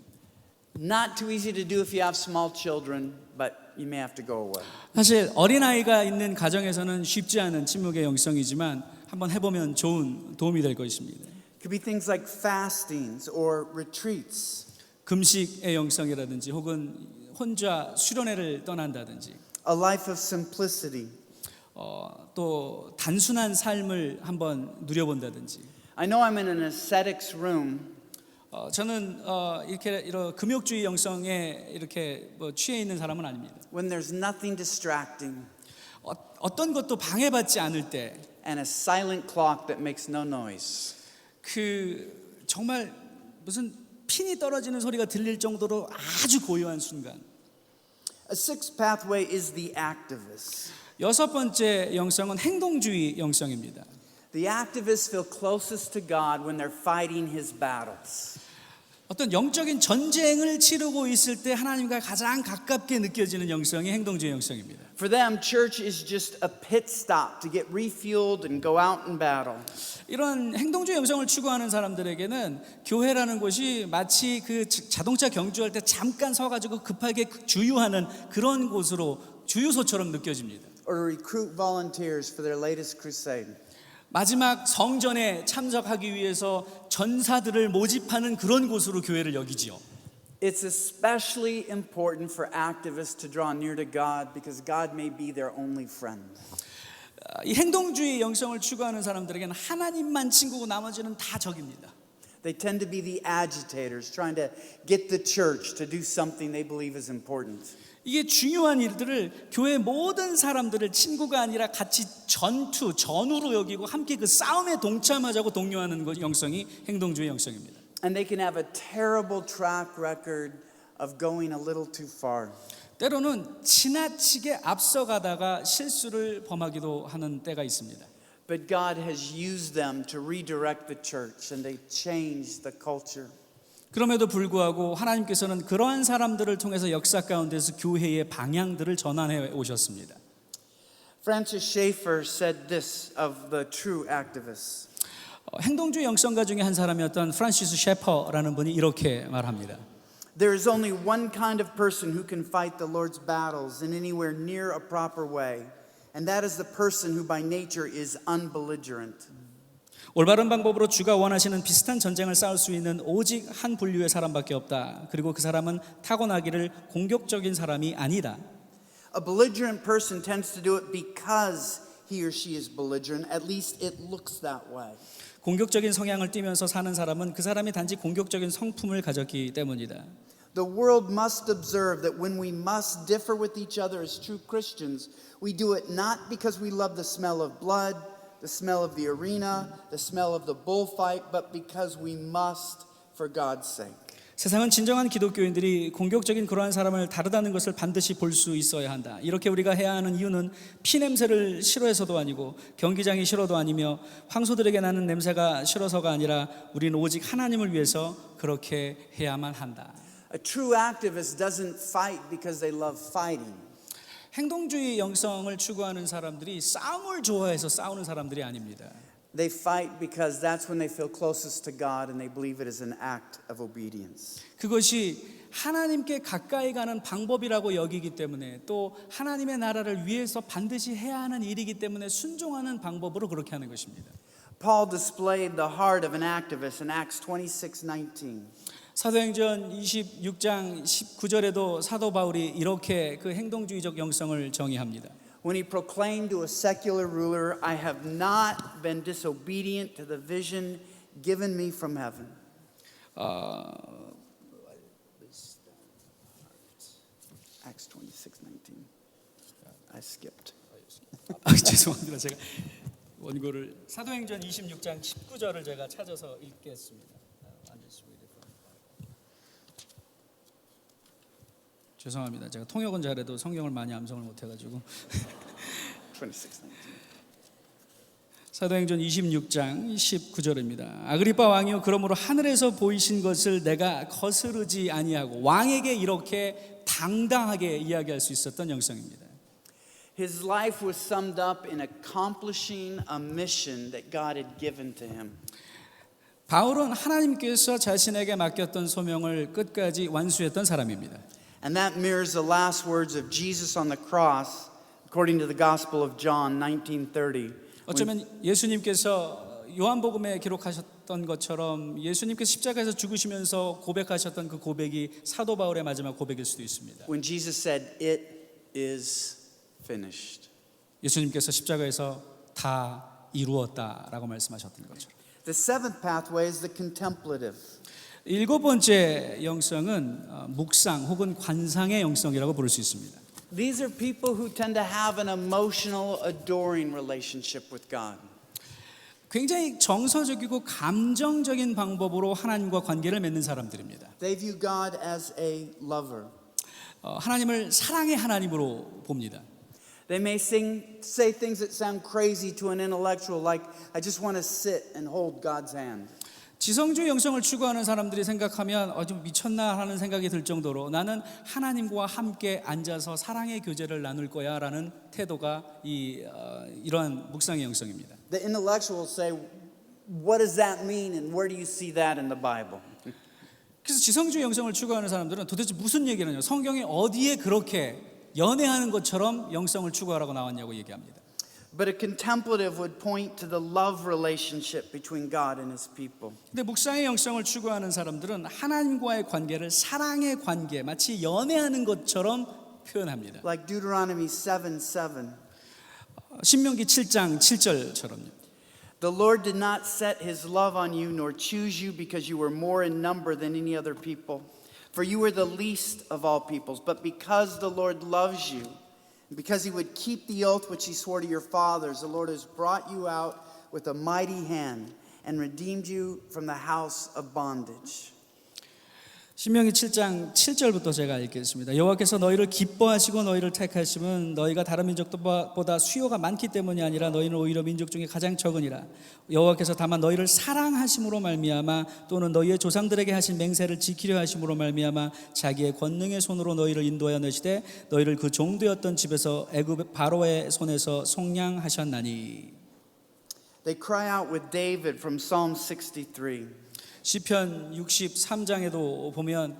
Not too easy to do if you have small children, but you may have to go away. 사실 어린아이가 있는 가정에서는 쉽지 않은 침묵의 영성이지만 한번 해보면 좋은 도움이 될 것입니다. It could be things like fastings or retreats. 금식의 영성이라든지 혹은 혼자 수련회를 떠난다든지 A life of simplicity. 또 단순한 삶을 한번 누려본다든지 I know I'm in an ascetic's room, 저는 이런 금욕주의 영성에 이렇게 취해 있는 사람은 아닙니다. when there's nothing distracting 어떤 것도 방해받지 않을 때 and a silent clock that makes no noise. 그 정말 무슨 핀이 떨어지는 소리가 들릴 정도로 아주 고요한 순간. A sixth pathway is the activist. 여섯 번째 영성은 행동주의 영성입니다. The activists feel closest to God when they're fighting his battles. 어떤 영적인 전쟁을 치르고 있을 때 하나님과 가장 가깝게 느껴지는 영성이 행동주의 영성입니다. For them, church is just a pit stop to get refueled and go out and battle. 이런 행동주의 영성을 추구하는 사람들에게는 교회라는 곳이 마치 그 자동차 경주할 때 잠깐 서가지고 급하게 주유하는 그런 곳으로 주유소처럼 느껴집니다. Or to recruit volunteers for their latest crusade. 마지막 성전에 참석하기 위해서 전사들을 모집하는 그런 곳으로 교회를 여기지요. It's especially important for activists to draw near to God because God may be their only friend. 이 행동주의 영성을 추구하는 사람들에게는 하나님만 친구고 나머지는 다 적입니다. They tend to be the agitators trying to get the church to do something they believe is important. 이게 중요한 일들을 교회 모든 사람들을 친구가 아니라 같이 전우로 여기고 함께 그 싸움에 동참하자고 독려하는 것 영성이 행동주의 영성입니다. And they can have a terrible track record of going a little too far. 때로는 지나치게 앞서가다가 실수를 범하기도 하는 때가 있습니다. But God has used them to redirect the church and they changed the culture. 그럼에도 불구하고 하나님께서는 그러한 사람들을 통해서 역사 가운데서 교회의 방향들을 전환해 오셨습니다. Francis Schaeffer said this of the true activists. 행동주의 영성가 중에 한 사람이었던 프란시스 셰퍼라는 분이 이렇게 말합니다. There is only one kind of person who can fight the Lord's battles in anywhere near a proper way, and that is the person who by nature is unbelligerent. 올바른 방법으로 주가 원하시는 비슷한 전쟁을 싸울 수 있는 오직 한 분류의 사람밖에 없다. 그리고 그 사람은 타고나기를 공격적인 사람이 아니다. A belligerent person tends to do it because he or she is belligerent. At least it looks that way. 공격적인 성향을 띠면서 사는 사람은 그 사람이 단지 공격적인 성품을 가졌기 때문이다. The world must observe that when we must differ with each other as true Christians, we do it not because we love the smell of blood, the smell of the arena, the smell of the bullfight, but because we must for God's sake. 세상은 진정한 기독교인들이 공격적인 그러한 사람을 다르다는 것을 반드시 볼 수 있어야 한다. 이렇게 우리가 해야 하는 이유는 피 냄새를 싫어해서도 아니고 경기장이 싫어도 아니며 황소들에게 나는 냄새가 싫어서가 아니라 우리는 오직 하나님을 위해서 그렇게 해야만 한다. A true activist doesn't fight because they love fighting. 행동주의 영성을 추구하는 사람들이 싸움을 좋아해서 싸우는 사람들이 아닙니다. They fight because that's when they feel closest to God and they believe it is an act of obedience. 그것이 하나님께 가까이 가는 방법이라고 여기기 때문에 또 하나님의 나라를 위해서 반드시 해야 하는 일이기 때문에 순종하는 방법으로 그렇게 하는 것입니다. Paul displayed the heart of an activist in Acts 26:19. 사도행전 26장 19절에도 사도 바울이 이렇게 그 행동주의적 영성을 정의합니다. When he proclaimed to a secular ruler, I have not been disobedient to the vision given me from heaven. Acts 26:19. I skipped. 죄송합니다. 제가 원고를 사도행전 26장 19절을 제가 찾아서 읽겠습니다. 죄송합니다. 제가 통역은 잘해도 성경을 많이 암송을 못해가지고 26:19. 사도행전 26장 19절입니다. 아그리빠 왕이요 그러므로 하늘에서 보이신 것을 내가 거스르지 아니하고 왕에게 이렇게 당당하게 이야기할 수 있었던 영성입니다. His life was summed up in accomplishing a mission that God had given to him. 바울은 하나님께서 자신에게 맡겼던 소명을 끝까지 완수했던 사람입니다. And that mirrors the last words of Jesus on the cross, according to the Gospel of John 19:30. 어쩌면 예수님께서 요한복음에 기록하셨던 것처럼 예수님께서 십자가에서 죽으시면서 고백하셨던 그 고백이 사도 바울의 마지막 고백일 수도 있습니다. When Jesus said, "It is finished." 예수님께서 십자가에서 다 이루었다라고 말씀하셨던 것처럼. The seventh pathway is the contemplative. 일곱 번째 영성은 묵상 혹은 관상의 영성이라고 부를 수 있습니다. These are people who tend to have an emotional, adoring relationship with God. 굉장히 정서적이고 감정적인 방법으로 하나님과 관계를 맺는 사람들입니다. They view God as a lover. 하나님을 사랑의 하나님으로 봅니다. They may say things that sound crazy to an intellectual, like, I just want to sit and hold God's hand. 지성주의 영성을 추구하는 사람들이 생각하면 좀 미쳤나 하는 생각이 들 정도로 나는 하나님과 함께 앉아서 사랑의 교제를 나눌 거야라는 태도가 이러한 묵상의 영성입니다. The intellectuals say, what does that mean and where do you see that in the Bible? 그래서 지성주의 영성을 추구하는 사람들은 도대체 무슨 얘기를 하냐? 성경에 어디에 그렇게 연애하는 것처럼 영성을 추구하라고 나왔냐고 얘기합니다. But a contemplative would point to the love relationship between God and his people. 근데 묵상의 영성을 추구하는 사람들은 하나님과의 관계를 사랑의 관계, 마치 연애하는 것처럼 표현합니다. Like Deuteronomy 7:7. 신명기 7장 7절처럼요. The Lord did not set his love on you nor choose you because you were more in number than any other people. For you were the least of all peoples, but because the Lord loves you, because he would keep the oath which he swore to your fathers, the Lord has brought you out with a mighty hand and redeemed you from the house of bondage. 신명기 7장 7절부터 제가 읽겠습니다. 여호와께서 너희를 기뻐하시고 너희를 택하심은 너희가 다른 민족보다 수요가 많기 때문이 아니라 너희는 오히려 민족 중에 가장 적으니라. 여호와께서 다만 너희를 사랑하심으로 말미암아 또는 너희의 조상들에게 하신 맹세를 지키려 하심으로 말미암아 자기의 권능의 손으로 너희를 인도하여 내시되 너희를 그 종되었던 집에서 애굽 바로의 손에서 속량하셨나니. They cry out with David from Psalm 63. 시편 63장에도 보면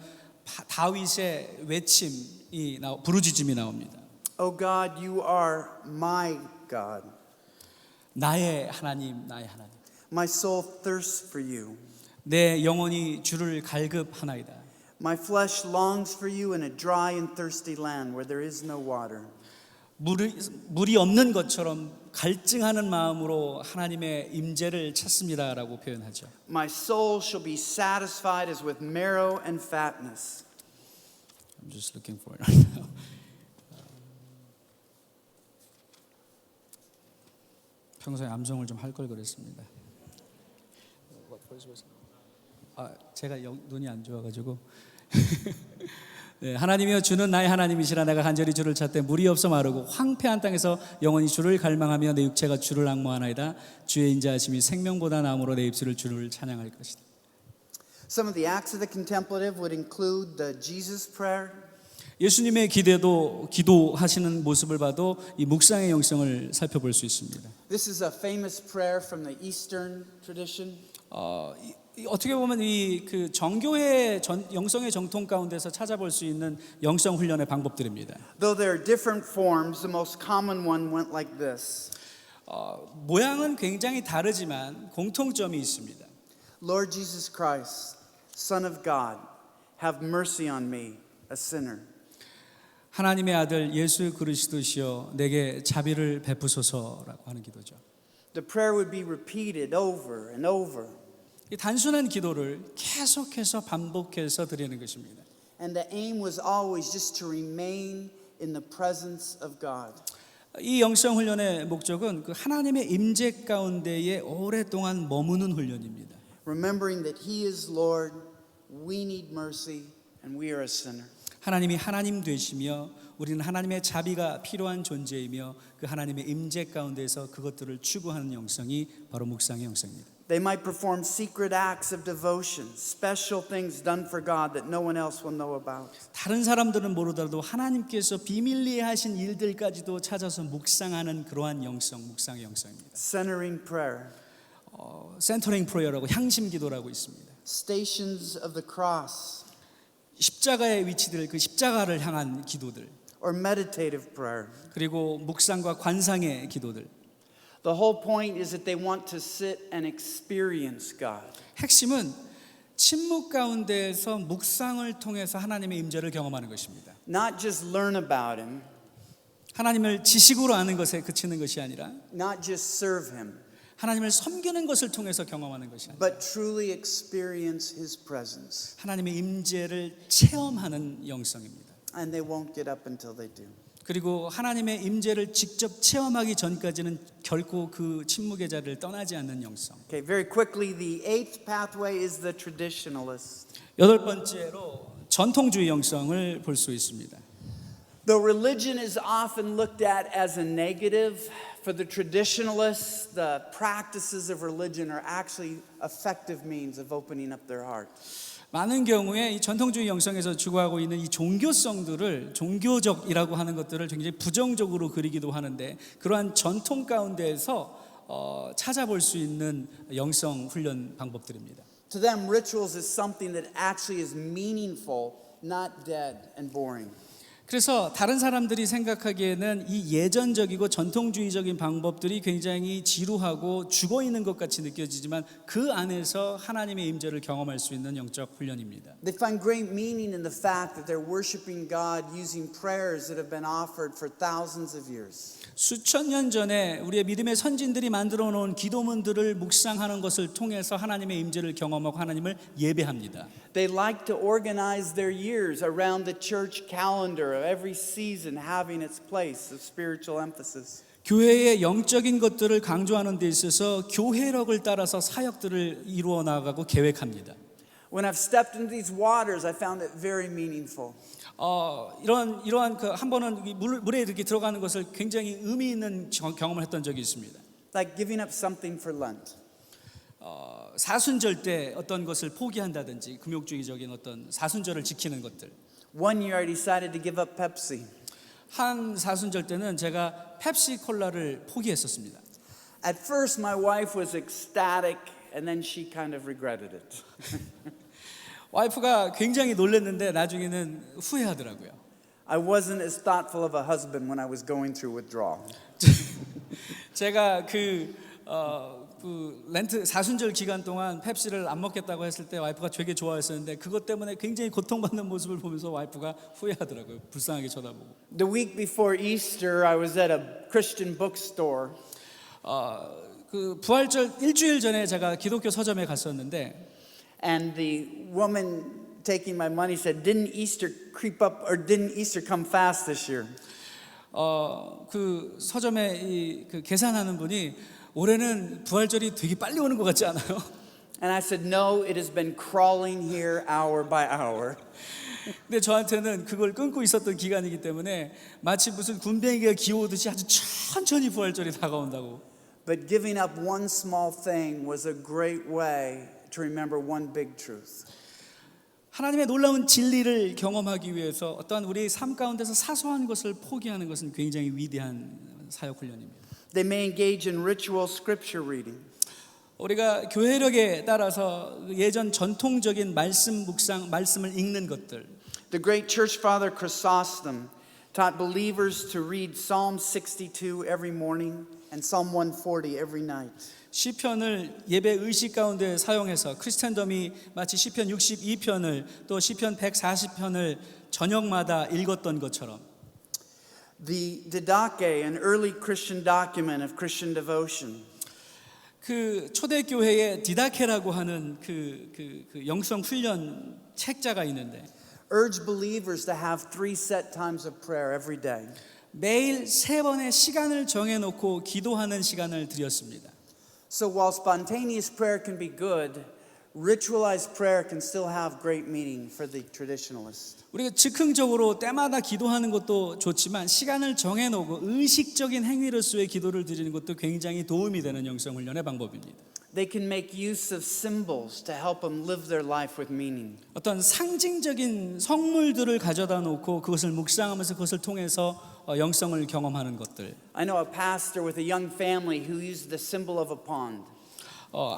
다윗의 외침이 부르짖음이 나옵니다. Oh God, you are my God. 나의 하나님, 나의 하나님. My soul thirsts for you. 내 영혼이 주를 갈급하나이다. My flesh longs for you in a dry and thirsty land where there is no water. 물이 없는 것처럼 갈증하는 마음으로 하나님의 임재를 찾습니다라고 표현하죠. My soul shall be satisfied as with marrow and fatness. I'm just looking for it right now. 평소에 암송을 좀 할 걸 그랬습니다. 제가 눈이 안 좋아가지고. 네, 하나님이여 주는 나의 하나님이시라. 내가 간절히 주를 찾되 물이 없어 마르고 황폐한 땅에서 영원히 주를 갈망하며 내 육체가 주를 앙모하나이다. 주의 인자하심이 생명보다 나음으로 내 입술을 주를 찬양할 것이다. Some of the acts of the contemplative would include the Jesus prayer. 예수님의 기도하시는 모습을 봐도 이 묵상의 영성을 살펴볼 수 있습니다. This is a famous prayer from the Eastern tradition. 어떻게 보면 그 정교회 영성의 정통 가운데서 찾아볼 수 있는 영성 훈련의 방법들입니다. Though there are different forms, the most common one went like this. 모양은 굉장히 다르지만 공통점이 있습니다. Lord Jesus Christ, Son of God, have mercy on me, a sinner. 하나님의 아들 예수 그리스도시여 내게 자비를 베푸소서라고 하는 기도죠. The prayer would be repeated over and over. 이 단순한 기도를 계속해서 반복해서 드리는 것입니다. And the aim was always just to remain in the presence of God. 이 영성 훈련의 목적은 그 하나님의 임재 가운데에 오랫동안 머무는 훈련입니다. Remembering that He is Lord, we need mercy, and we are a sinner. 하나님이 하나님 되시며 우리는 하나님의 자비가 필요한 존재이며 그 하나님의 임재 가운데서 그것들을 추구하는 영성이 바로 묵상의 영성입니다. They might perform secret acts of devotion, special things done for God that no one else will know about. 다른 사람들은 모르더라도 하나님께서 비밀리에 하신 일들까지도 찾아서 묵상하는 그러한 영성, 묵상의 영성입니다. Centering prayer, 센터링 프레이어라고 향심 기도라고 있습니다. stations of the cross, 십자가의 위치들, 그 십자가를 향한 기도들, or meditative prayer. 그리고 묵상과 관상의 기도들. The whole point is that they want to sit and experience God. 핵심은 침묵 가운데에서 묵상을 통해서 하나님의 임재를 경험하는 것입니다. Not just learn about Him, 하나님을 지식으로 아는 것에 그치는 것이 아니라 not just serve Him, 하나님을 섬기는 것을 통해서 경험하는 것이 아니라 but truly experience His presence. 하나님의 임재를 체험하는 영성입니다. And they won't get up until they do. 그리고 하나님의 임재를 직접 체험하기 전까지는 결코 그 침묵의 자리를 떠나지 않는 영성. Okay, very quickly, the eighth pathway is the traditionalist. 여덟 번째로 전통주의 영성을 볼 수 있습니다. Though religion is often looked at as a negative, for the traditionalists, the practices of religion are actually effective means of opening up their heart. 많은 경우에 이 전통주의 영성에서 추구하고 있는 이 종교성들을 종교적이라고 하는 것들을 굉장히 부정적으로 그리기도 하는데 그러한 전통 가운데에서 찾아볼 수 있는 영성 훈련 방법들입니다. To them, rituals is something that actually is meaningful, not dead and boring. 그래서 다른 사람들이 생각하기에는 이 예전적이고 전통주의적인 방법들이 굉장히 지루하고 죽어 있는 것 같이 느껴지지만 그 안에서 하나님의 임재를 경험할 수 있는 영적 훈련입니다. They find great meaning in the fact that they're worshiping God using prayers that have been offered for thousands of years. 수천 년 전에 우리의 믿음의 선진들이 만들어 놓은 기도문들을 묵상하는 것을 통해서 하나님의 임재를 경험하고 하나님을 예배합니다. They like to organize their years around the church calendar of every season having its place of spiritual emphasis. 교회의 영적인 것들을 강조하는 데 있어서 교회력을 따라서 사역들을 이루어 나가고 계획합니다. When I've stepped into these waters, I found it very meaningful. 이러한 그 한 번은 물에 이렇게 들어가는 것을 굉장히 의미 있는 경험을 했던 적이 있습니다. Like giving up something for Lent. 사순절 때 어떤 것을 포기한다든지 금욕주의적인 어떤 사순절을 지키는 것들. One year I decided to give up Pepsi. 한 사순절 때는 제가 펩시 콜라를 포기했었습니다. At first my wife was ecstatic and then she kind of regretted it. 와이프가 굉장히 놀랐는데 나중에는 후회하더라고요. I wasn't as thoughtful of a husband when I was going through withdrawal. 제가 그 렌트 사순절 기간 동안 펩시를 안 먹겠다고 했을 때 와이프가 되게 좋아했었는데 그것 때문에 굉장히 고통받는 모습을 보면서 와이프가 후회하더라고요. 불쌍하게 쳐다보고. The week before Easter, I was at a Christian bookstore. 그 부활절 일주일 전에 제가 기독교 서점에 갔었는데 And the woman taking my money said, "Didn't Easter creep up, or didn't Easter come fast this year?" 그 서점에 그 계산하는 분이 올해는 부활절이 되게 빨리 오는 것 같지 않아요? And I said, "No, it has been crawling here hour by hour." 근데 저한테는 그걸 끊고 있었던 기간이기 때문에 마치 무슨 군뱅이가 기어오듯이 아주 천천히 부활절이 다가온다고. But giving up one small thing was a great way to remember one big truth. 하나님의 놀라운 진리를 경험하기 위해서 어떠한 우리 삶 가운데서 사소한 것을 포기하는 것은 굉장히 위대한 사역 훈련입니다. They may engage in ritual scripture reading. 우리가 교회력에 따라서 예전 전통적인 말씀 묵상, 말씀을 읽는 것들. The great church father Chrysostom taught believers to read Psalm 62 every morning and Psalm 140 every night. 시편을 예배 의식 가운데 사용해서 크리스텐덤이 마치 시편 62편을 또 시편 140편을 저녁마다 읽었던 것처럼 The Didache, an early Christian document of Christian devotion, 그 초대교회의 디다케라고 하는 그 영성 훈련 책자가 있는데 urged believers to have 3 set times of prayer every day. 매일 3번의 시간을 정해놓고 기도하는 시간을 드렸습니다. So while spontaneous prayer can be good, ritualized prayer can still have great meaning for the traditionalist. 우리가 즉흥적으로 때마다 기도하는 것도 좋지만 시간을 정해놓고 의식적인 행위로서의 기도를 드리는 것도 굉장히 도움이 되는 영성훈련의 방법입니다. They can make use of symbols to help them live their life with meaning. 어떤 상징적인 성물들을 가져다 놓고 그것을 묵상하면서 그것을 통해서 영성을 경험하는 것들. I know a pastor with a young family who used the symbol of a pond.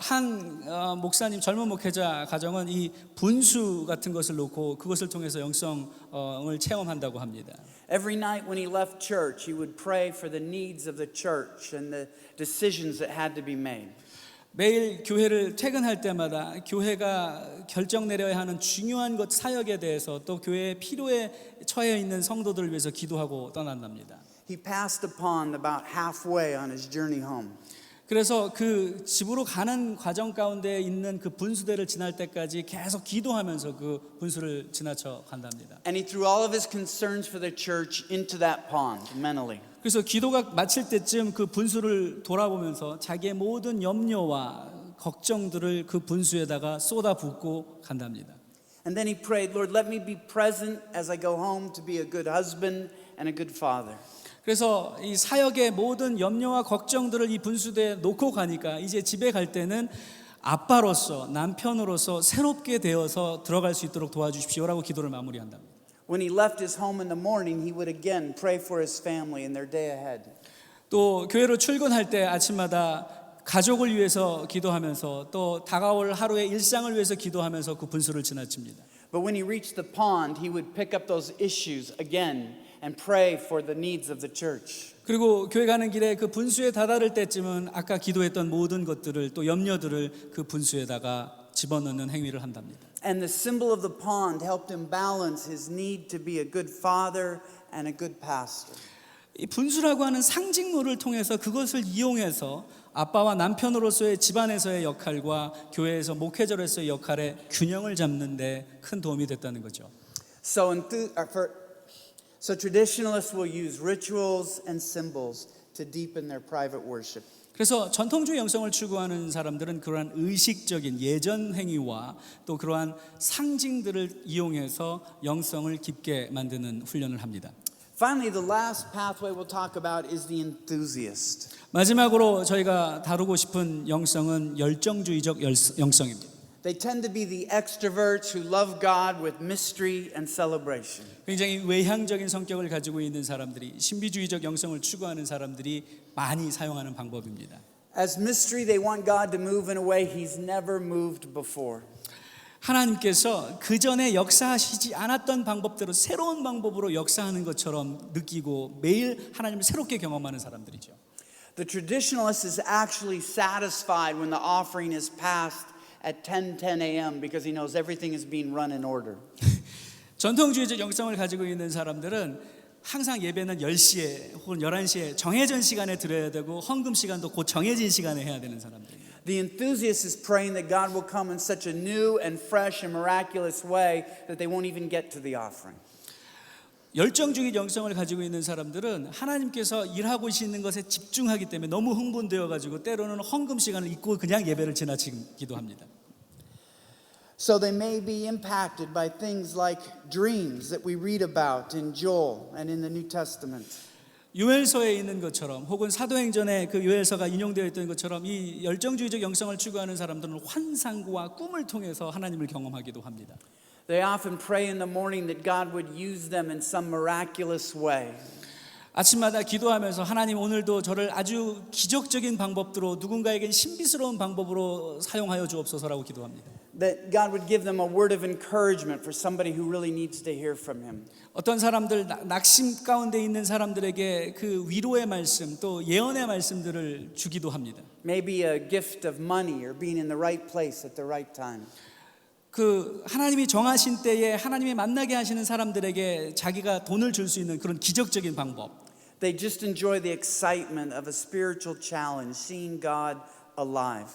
한 목사님 젊은 목회자 가정은 이 분수 같은 것을 놓고 그것을 통해서 영성을 체험한다고 합니다. Every night when he left church, he would pray for the needs of the church and the decisions that had to be made. 매일 교회를 퇴근할 때마다 교회가 결정 내려야 하는 중요한 것 사역에 대해서 또 교회의 필요에 처해 있는 성도들을 위해서 기도하고 떠난답니다. He passed the pond about halfway on his journey home. 그래서 그 집으로 가는 과정 가운데 있는 그 분수대를 지날 때까지 계속 기도하면서 그 분수를 지나쳐 간답니다. And he threw all of his concerns for the church into that pond mentally. 그래서 기도가 마칠 때쯤 그 분수를 돌아보면서 자기의 모든 염려와 걱정들을 그 분수에다가 쏟아붓고 간답니다. And then he prayed, Lord, let me be present as I go home to be a good husband and a good father. 그래서 이 사역의 모든 염려와 걱정들을 이 분수대에 놓고 가니까 이제 집에 갈 때는 아빠로서 남편으로서 새롭게 되어서 들어갈 수 있도록 도와주십시오라고 기도를 마무리한답니다. When he left his home in the morning, he would again pray for his family and their day ahead. 또 교회로 출근할 때 아침마다 가족을 위해서 기도하면서 또 다가올 하루의 일상을 위해서 기도하면서 그 분수를 지나칩니다. But when he reached the pond, he would pick up those issues again and pray for the needs of the church. 그리고 교회 가는 길에 그 분수에 다다를 때쯤은 아까 기도했던 모든 것들을 또 염려들을 그 분수에다가 집어넣는 행위를 한답니다. And the symbol of the pond helped him balance his need to be a good father and a good pastor. 이 분수라고 하는 상징물을 통해서 그것을 이용해서 아빠와 남편으로서의 집안에서의 역할과 교회에서 목회자로서의 역할의 균형을 잡는 데 큰 도움이 됐다는 거죠. So traditionalists will use rituals and symbols to deepen their private worship. 그래서 전통주의 영성을 추구하는 사람들은 그러한 의식적인 예전 행위와 또 그러한 상징들을 이용해서 영성을 깊게 만드는 훈련을 합니다. Finally, the last pathway we'll talk about is the enthusiast. 마지막으로 저희가 다루고 싶은 영성은 열정주의적 영성입니다. They tend to be the extroverts who love God with mystery and celebration. 굉장히 외향적인 성격을 가지고 있는 사람들이 신비주의적 영성을 추구하는 사람들이 많이 사용하는 방법입니다. As mystery, they want God to move in a way He's never moved before. 하나님께서 그 전에 역사하시지 않았던 방법대로 새로운 방법으로 역사하는 것처럼 느끼고 매일 하나님을 새롭게 경험하는 사람들이죠. The traditionalist is actually satisfied when the offering is passed at 10 a.m. because he knows everything is being run in order. 전통주의적 영성을 가지고 있는 사람들은 항상 예배는 10시에 혹은 11시에 정해진 시간에 드려야 되고 헌금 시간도 곧 정해진 시간에 해야 되는 사람들입니다. The enthusiast is praying that God will come in such a new and fresh and miraculous way that they won't even get to the offering. 열정주의 영성을 가지고 있는 사람들은 하나님께서 일하고 계시는 것에 집중하기 때문에 너무 흥분되어 가지고 때로는 헌금 시간을 잊고 그냥 예배를 지나치기도 합니다. So they may be impacted by things like dreams that we read about in Joel and in the New Testament. 요엘서에 있는 것처럼 혹은 사도행전에 그 요엘서가 인용되어 있던 것처럼 이 열정주의적 영성을 추구하는 사람들은 환상과 꿈을 통해서 하나님을 경험하기도 합니다. They often pray in the morning that God would use them in some miraculous way. 아침마다 기도하면서 하나님 오늘도 저를 아주 기적적인 방법으로 누군가에게 신비스러운 방법으로 사용하여 주옵소서라고 기도합니다. That God would give them a word of encouragement for somebody who really needs to hear from Him. 어떤 사람들 낙심 가운데 있는 사람들에게 그 위로의 말씀 또 예언의 말씀들을 주기도 합니다. Maybe a gift of money or being in the right place at the right time. 그 하나님이 정하신 때에 하나님이 만나게 하시는 사람들에게 자기가 돈을 줄 수 있는 그런 기적적인 방법. They just enjoy the excitement of a spiritual challenge, seeing God alive.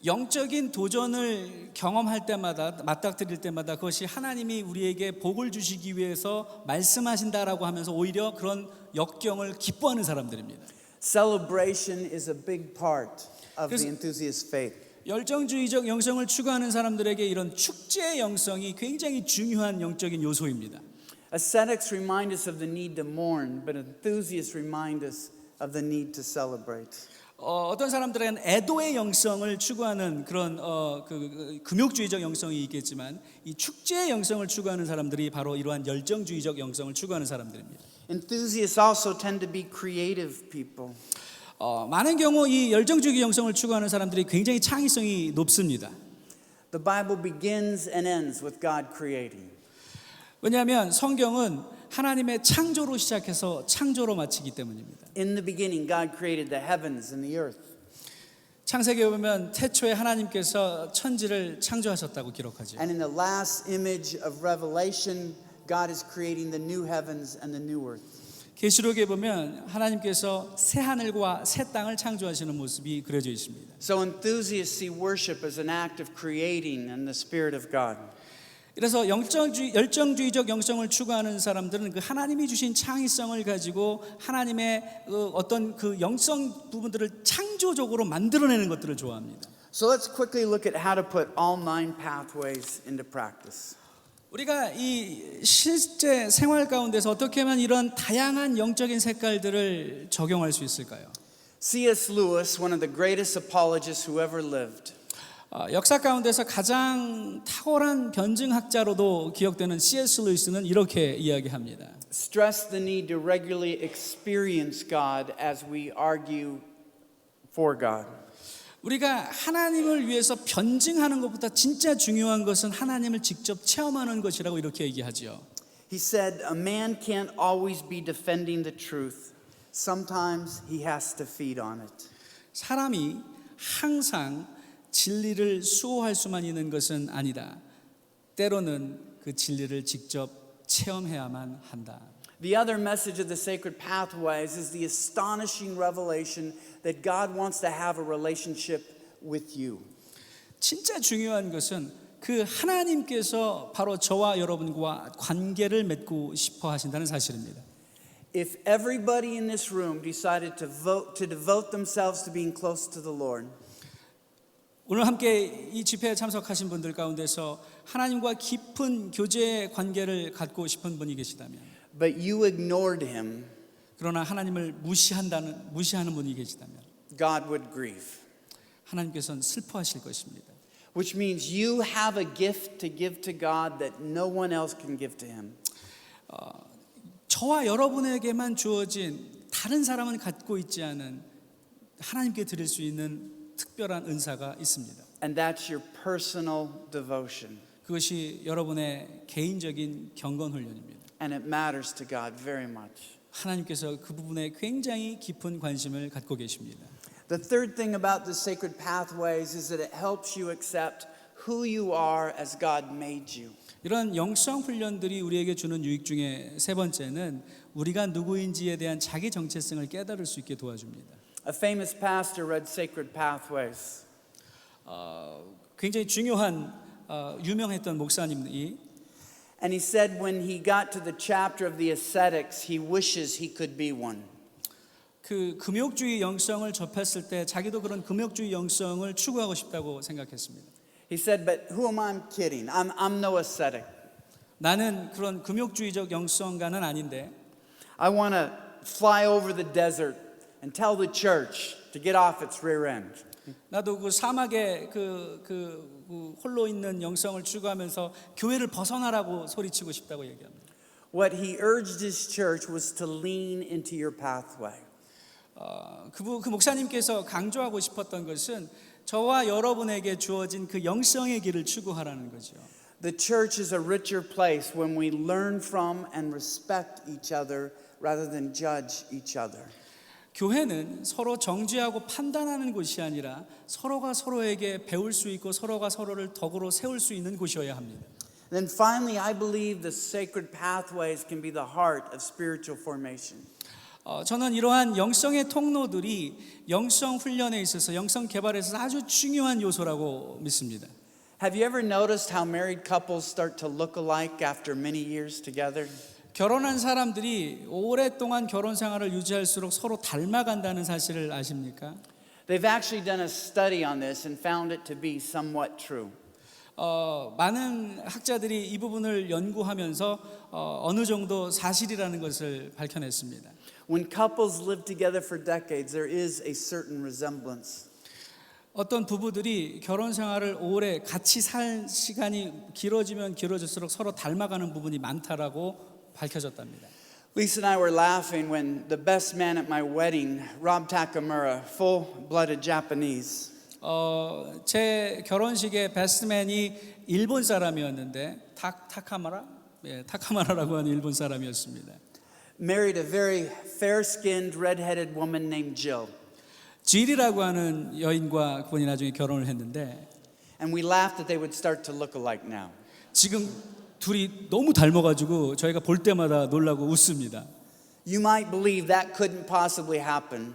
영적인 도전을 경험할 때마다 맞닥뜨릴 때마다 그것이 하나님이 우리에게 복을 주시기 위해서 말씀하신다라고 하면서 오히려 그런 역경을 기뻐하는 사람들입니다. Celebration is a big part of the enthusiast faith. 열정주의적 영성을 추구하는 사람들에게 이런 축제 영성이 굉장히 중요한 영적인 요소입니다. Ascetics remind us of the need to mourn, but enthusiasts remind us of the need to celebrate. 어떤 사람들은 애도의 영성을 추구하는 그런 금욕주의적 영성이 있겠지만 이 축제의 영성을 추구하는 사람들이 바로 이러한 열정주의적 영성을 추구하는 사람들입니다. Enthusiasts also tend to be creative people. 많은 경우 이 열정주의 영성을 추구하는 사람들이 굉장히 창의성이 높습니다. The Bible begins and ends with God creating. 왜냐하면 성경은 하나님의 창조로 시작해서 창조로 마치기 때문입니다. In the beginning, God created the heavens and the earth. 창세기에 보면 태초에 하나님께서 천지를 창조하셨다고 기록하죠. And in the last image of Revelation, God is creating the new heavens and the new earth. 계시록에 보면 하나님께서 새 하늘과 새 땅을 창조하시는 모습이 그려져 있습니다. So enthusiasts see worship as an act of creating and the Spirit of God. 그래서 열정주의적 영성을 추구하는 사람들은 그 하나님이 주신 창의성을 가지고 하나님의 어떤 그 영성 부분들을 창조적으로 만들어내는 것들을 좋아합니다. So let's quickly look at how to put all 9 pathways into practice. 우리가 이 실제 생활 가운데서 어떻게 하면 이런 다양한 영적인 색깔들을 적용할 수 있을까요? C.S. Lewis, one of the greatest apologists who ever lived, 역사 가운데서 가장 탁월한 변증학자로도 기억되는 C.S. 루이스는 이렇게 이야기합니다. stressed the need to regularly experience God as we argue for God. 우리가 하나님을 위해서 변증하는 것보다 진짜 중요한 것은 하나님을 직접 체험하는 것이라고 이렇게 얘기하죠. He said, a man can't always be defending the truth. Sometimes he has to feed on it. 사람이 항상 진리를 수호할 수만 있는 것은 아니다. 때로는 그 진리를 직접 체험해야만 한다. The other message of the sacred pathways is the astonishing revelation that God wants to have a relationship with you. 진짜 중요한 것은 그 하나님께서 바로 저와 여러분과 관계를 맺고 싶어 하신다는 사실입니다. If everybody in this room decided to devote themselves to being close to the Lord, 오늘 함께 이 집회에 참석하신 분들 가운데서 하나님과 깊은 교제의 관계를 갖고 싶은 분이 계시다면, but you ignored him, 그러나 하나님을 무시하는 분이 계시다면 God would grieve. 하나님께서는 슬퍼하실 것입니다. Which means you have a gift to give to God that no one else can give to him. 저와 여러분에게만 주어진 다른 사람은 갖고 있지 않은 하나님께 드릴 수 있는 특별한 은사가 있습니다. And that's your personal devotion. 그것이 여러분의 개인적인 경건 훈련입니다. And it matters to God very much. 하나님께서 그 부분에 굉장히 깊은 관심을 갖고 계십니다. The third thing about the sacred pathways is that it helps you accept who you are as God made you. 이런 영성 훈련들이 우리에게 주는 유익 중에 세 번째는 우리가 누구인지에 대한 자기 정체성을 깨달을 수 있게 도와줍니다. A famous pastor read Sacred Pathways. 굉장히 중요한 유명했던 목사님이 And he said when he got to the chapter of the ascetics, he wishes he could be one. 그 금욕주의 영성을 접했을 때 자기도 그런 금욕주의 영성을 추구하고 싶다고 생각했습니다. He said, but who am I kidding? I'm no ascetic. 나는 그런 금욕주의적 영성가는 아닌데 I want to fly over the desert and tell the church to get off its rear end. 나도 그 사막에 홀로 있는 영성을 추구하면서 교회를 벗어나라고 소리치고 싶다고 얘기합니다. What he urged his church was to lean into your pathway. 그 목사님께서 강조하고 싶었던 것은 저와 여러분에게 주어진 그 영성의 길을 추구하라는 거죠. The church is a richer place when we learn from and respect each other rather than judge each other. 교회는 서로 정죄하고 판단하는 곳이 아니라 서로가 서로에게 배울 수 있고 서로가 서로를 덕으로 세울 수 있는 곳이어야 합니다. Then finally, I believe the sacred pathways can be the heart of spiritual formation. 저는 이러한 영성의 통로들이 영성 훈련에 있어서 영성 개발에 있어서 아주 중요한 요소라고 믿습니다. Have you ever noticed how married couples start to look alike after many years together? 결혼한 사람들이 오랫동안 결혼 생활을 유지할수록 서로 닮아간다는 사실을 아십니까? They've actually done a study on this and found it to be somewhat true. 많은 학자들이 이 부분을 연구하면서 어느 정도 사실이라는 것을 밝혀냈습니다. When couples live together for decades, there is a certain resemblance. 어떤 부부들이 결혼 생활을 오래 같이 살 시간이 길어지면 길어질수록 서로 닮아가는 부분이 많다라고 밝혀졌답니다. Lisa and I were laughing when the best man at my wedding, Rob Takamura, full-blooded Japanese, 제 결혼식의 베스트맨이 일본 사람이었는데 타카마라라고 하는 일본 사람이었습니다. married a very fair-skinned, red-headed woman named Jill. 질이라고 하는 여인과 그분이 나중에 결혼을 했는데 And we laughed that they would start to look alike now. 지금 둘이 너무 닮아가지고 저희가 볼 때마다 놀라고 웃습니다. You might believe that couldn't possibly happen.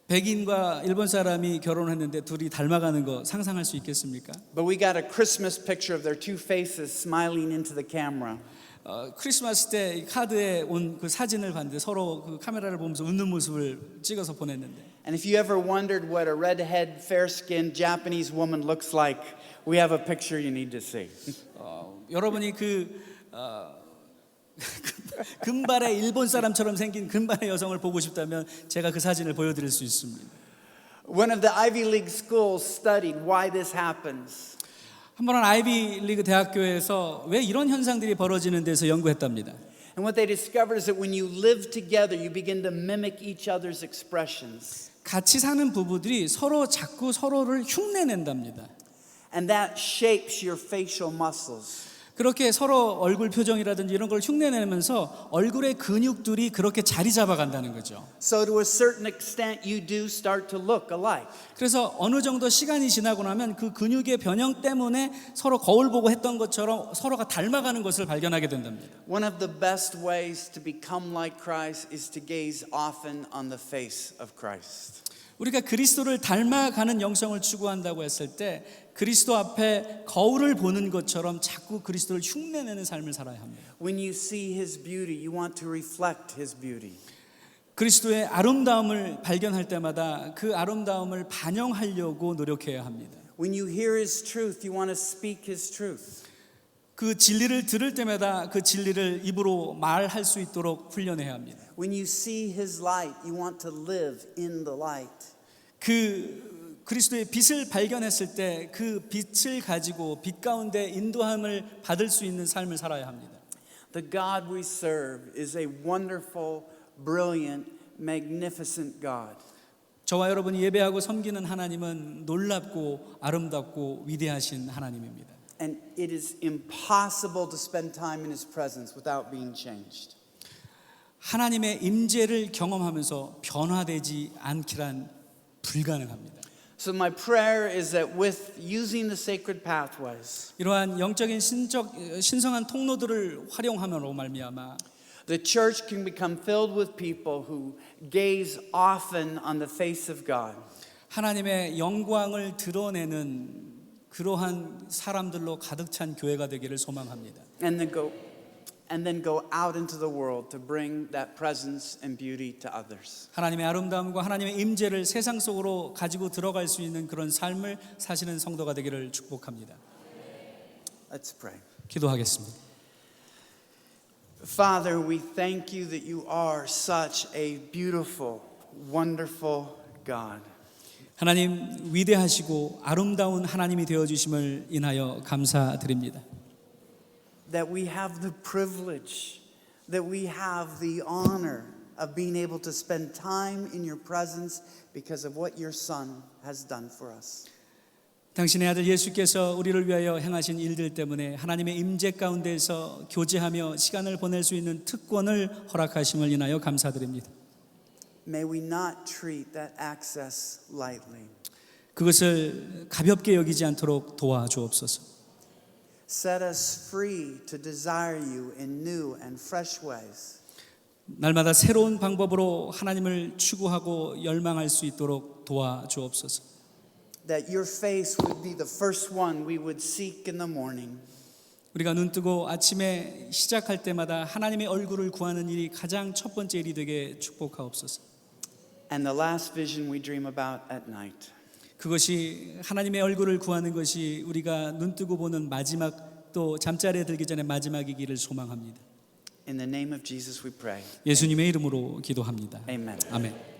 백인과 일본 사람이 결혼했는데 둘이 닮아가는 거 상상할 수 있겠습니까? But we got a Christmas picture of their two faces smiling into the camera. 크리스마스 때 이 카드에 온 그 사진을 봤는데 서로 그 카메라를 보면서 웃는 모습을 찍어서 보냈는데 And if you ever wondered what a redhead, fair-skinned Japanese woman looks like, we have a picture you need to see. 여러분이 금발의 일본 사람처럼 생긴 금발의 여성을 보고 싶다면 제가 그 사진을 보여드릴 수 있습니다. One of the Ivy League schools studied why this happens. 한 번은 아이비리그 대학교에서 왜 이런 현상들이 벌어지는 데서 연구했답니다. And what they discovered is that when you live together, you begin to mimic each other's expressions. 같이 사는 부부들이 서로 자꾸 서로를 흉내낸답니다. And that shapes your facial muscles. 그렇게 서로 얼굴 표정이라든지 이런 걸 흉내내면서 얼굴의 근육들이 그렇게 자리 잡아간다는 거죠. So to a certain extent, you do start to look alike. 그래서 어느 정도 시간이 지나고 나면 그 근육의 변형 때문에 서로 거울 보고 했던 것처럼 서로가 닮아가는 것을 발견하게 된답니다. One of the best ways to become like Christ is to gaze often on the face of Christ. 우리가 그리스도를 닮아가는 영성을 추구한다고 했을 때 그리스도 앞에 거울을 보는 것처럼 자꾸 그리스도를 흉내내는 삶을 살아야 합니다. When you see His beauty, you want to reflect His beauty. 그리스도의 아름다움을 발견할 때마다 그 아름다움을 반영하려고 노력해야 합니다. When you hear His truth, you want to speak His truth. 그 진리를 들을 때마다 그 진리를 입으로 말할 수 있도록 훈련해야 합니다. When you see His light, you want to live in the light. 그 그리스도의 빛을 발견했을 때 그 빛을 가지고 빛 가운데 인도함을 받을 수 있는 삶을 살아야 합니다. The God we serve is a wonderful, brilliant, magnificent God. 저와 여러분이 예배하고 섬기는 하나님은 놀랍고 아름답고 위대하신 하나님입니다. And it is impossible to spend time in His presence without being changed. 하나님의 임재를 경험하면서 변화되지 않기란 불가능합니다. So my prayer is that with using the sacred pathways, 이러한 영적인 신성한 통로들을 활용함으로 말미암아 the church can become filled with people who gaze often on the face of God. 하나님의 영광을 드러내는 그러한 사람들로 가득 찬 교회가 되기를 소망합니다. And then go out into the world to bring that presence and beauty to others. 하나님의 아름다움과 하나님의 임재를 세상 속으로 가지고 들어갈 수 있는 그런 삶을 사시는 성도가 되기를 축복합니다. Let's pray. 기도하겠습니다. Father, we thank you that you are such a beautiful, wonderful God. 하나님 위대하시고 아름다운 하나님이 되어 주심을 인하여 감사드립니다. That we have the privilege, that we have the honor of being able to spend time in your presence because of what your Son has done for us. 당신의 아들 예수께서 우리를 위하여 행하신 일들 때문에 하나님의 임재 가운데서 교제하며 시간을 보낼 수 있는 특권을 허락하심을 인하여 감사드립니다. May we not treat that access lightly. 그것을 가볍게 여기지 않도록 도와주옵소서. Set us free to desire you in new and fresh ways. 날마다 새로운 방법으로 하나님을 추구하고 열망할 수 있도록 도와주옵소서. That your face would be the first one we would seek in the morning. 우리가 눈뜨고 아침에 시작할 때마다 하나님의 얼굴을 구하는 일이 가장 첫 번째 일이 되게 축복하옵소서. And the last vision we dream about at night. 그것이 하나님의 얼굴을 구하는 것이 우리가 눈뜨고 보는 마지막 또 잠자리에 들기 전에 마지막이기를 소망합니다. In the name of Jesus we pray. 예수님의 이름으로 기도합니다. Amen. 아멘.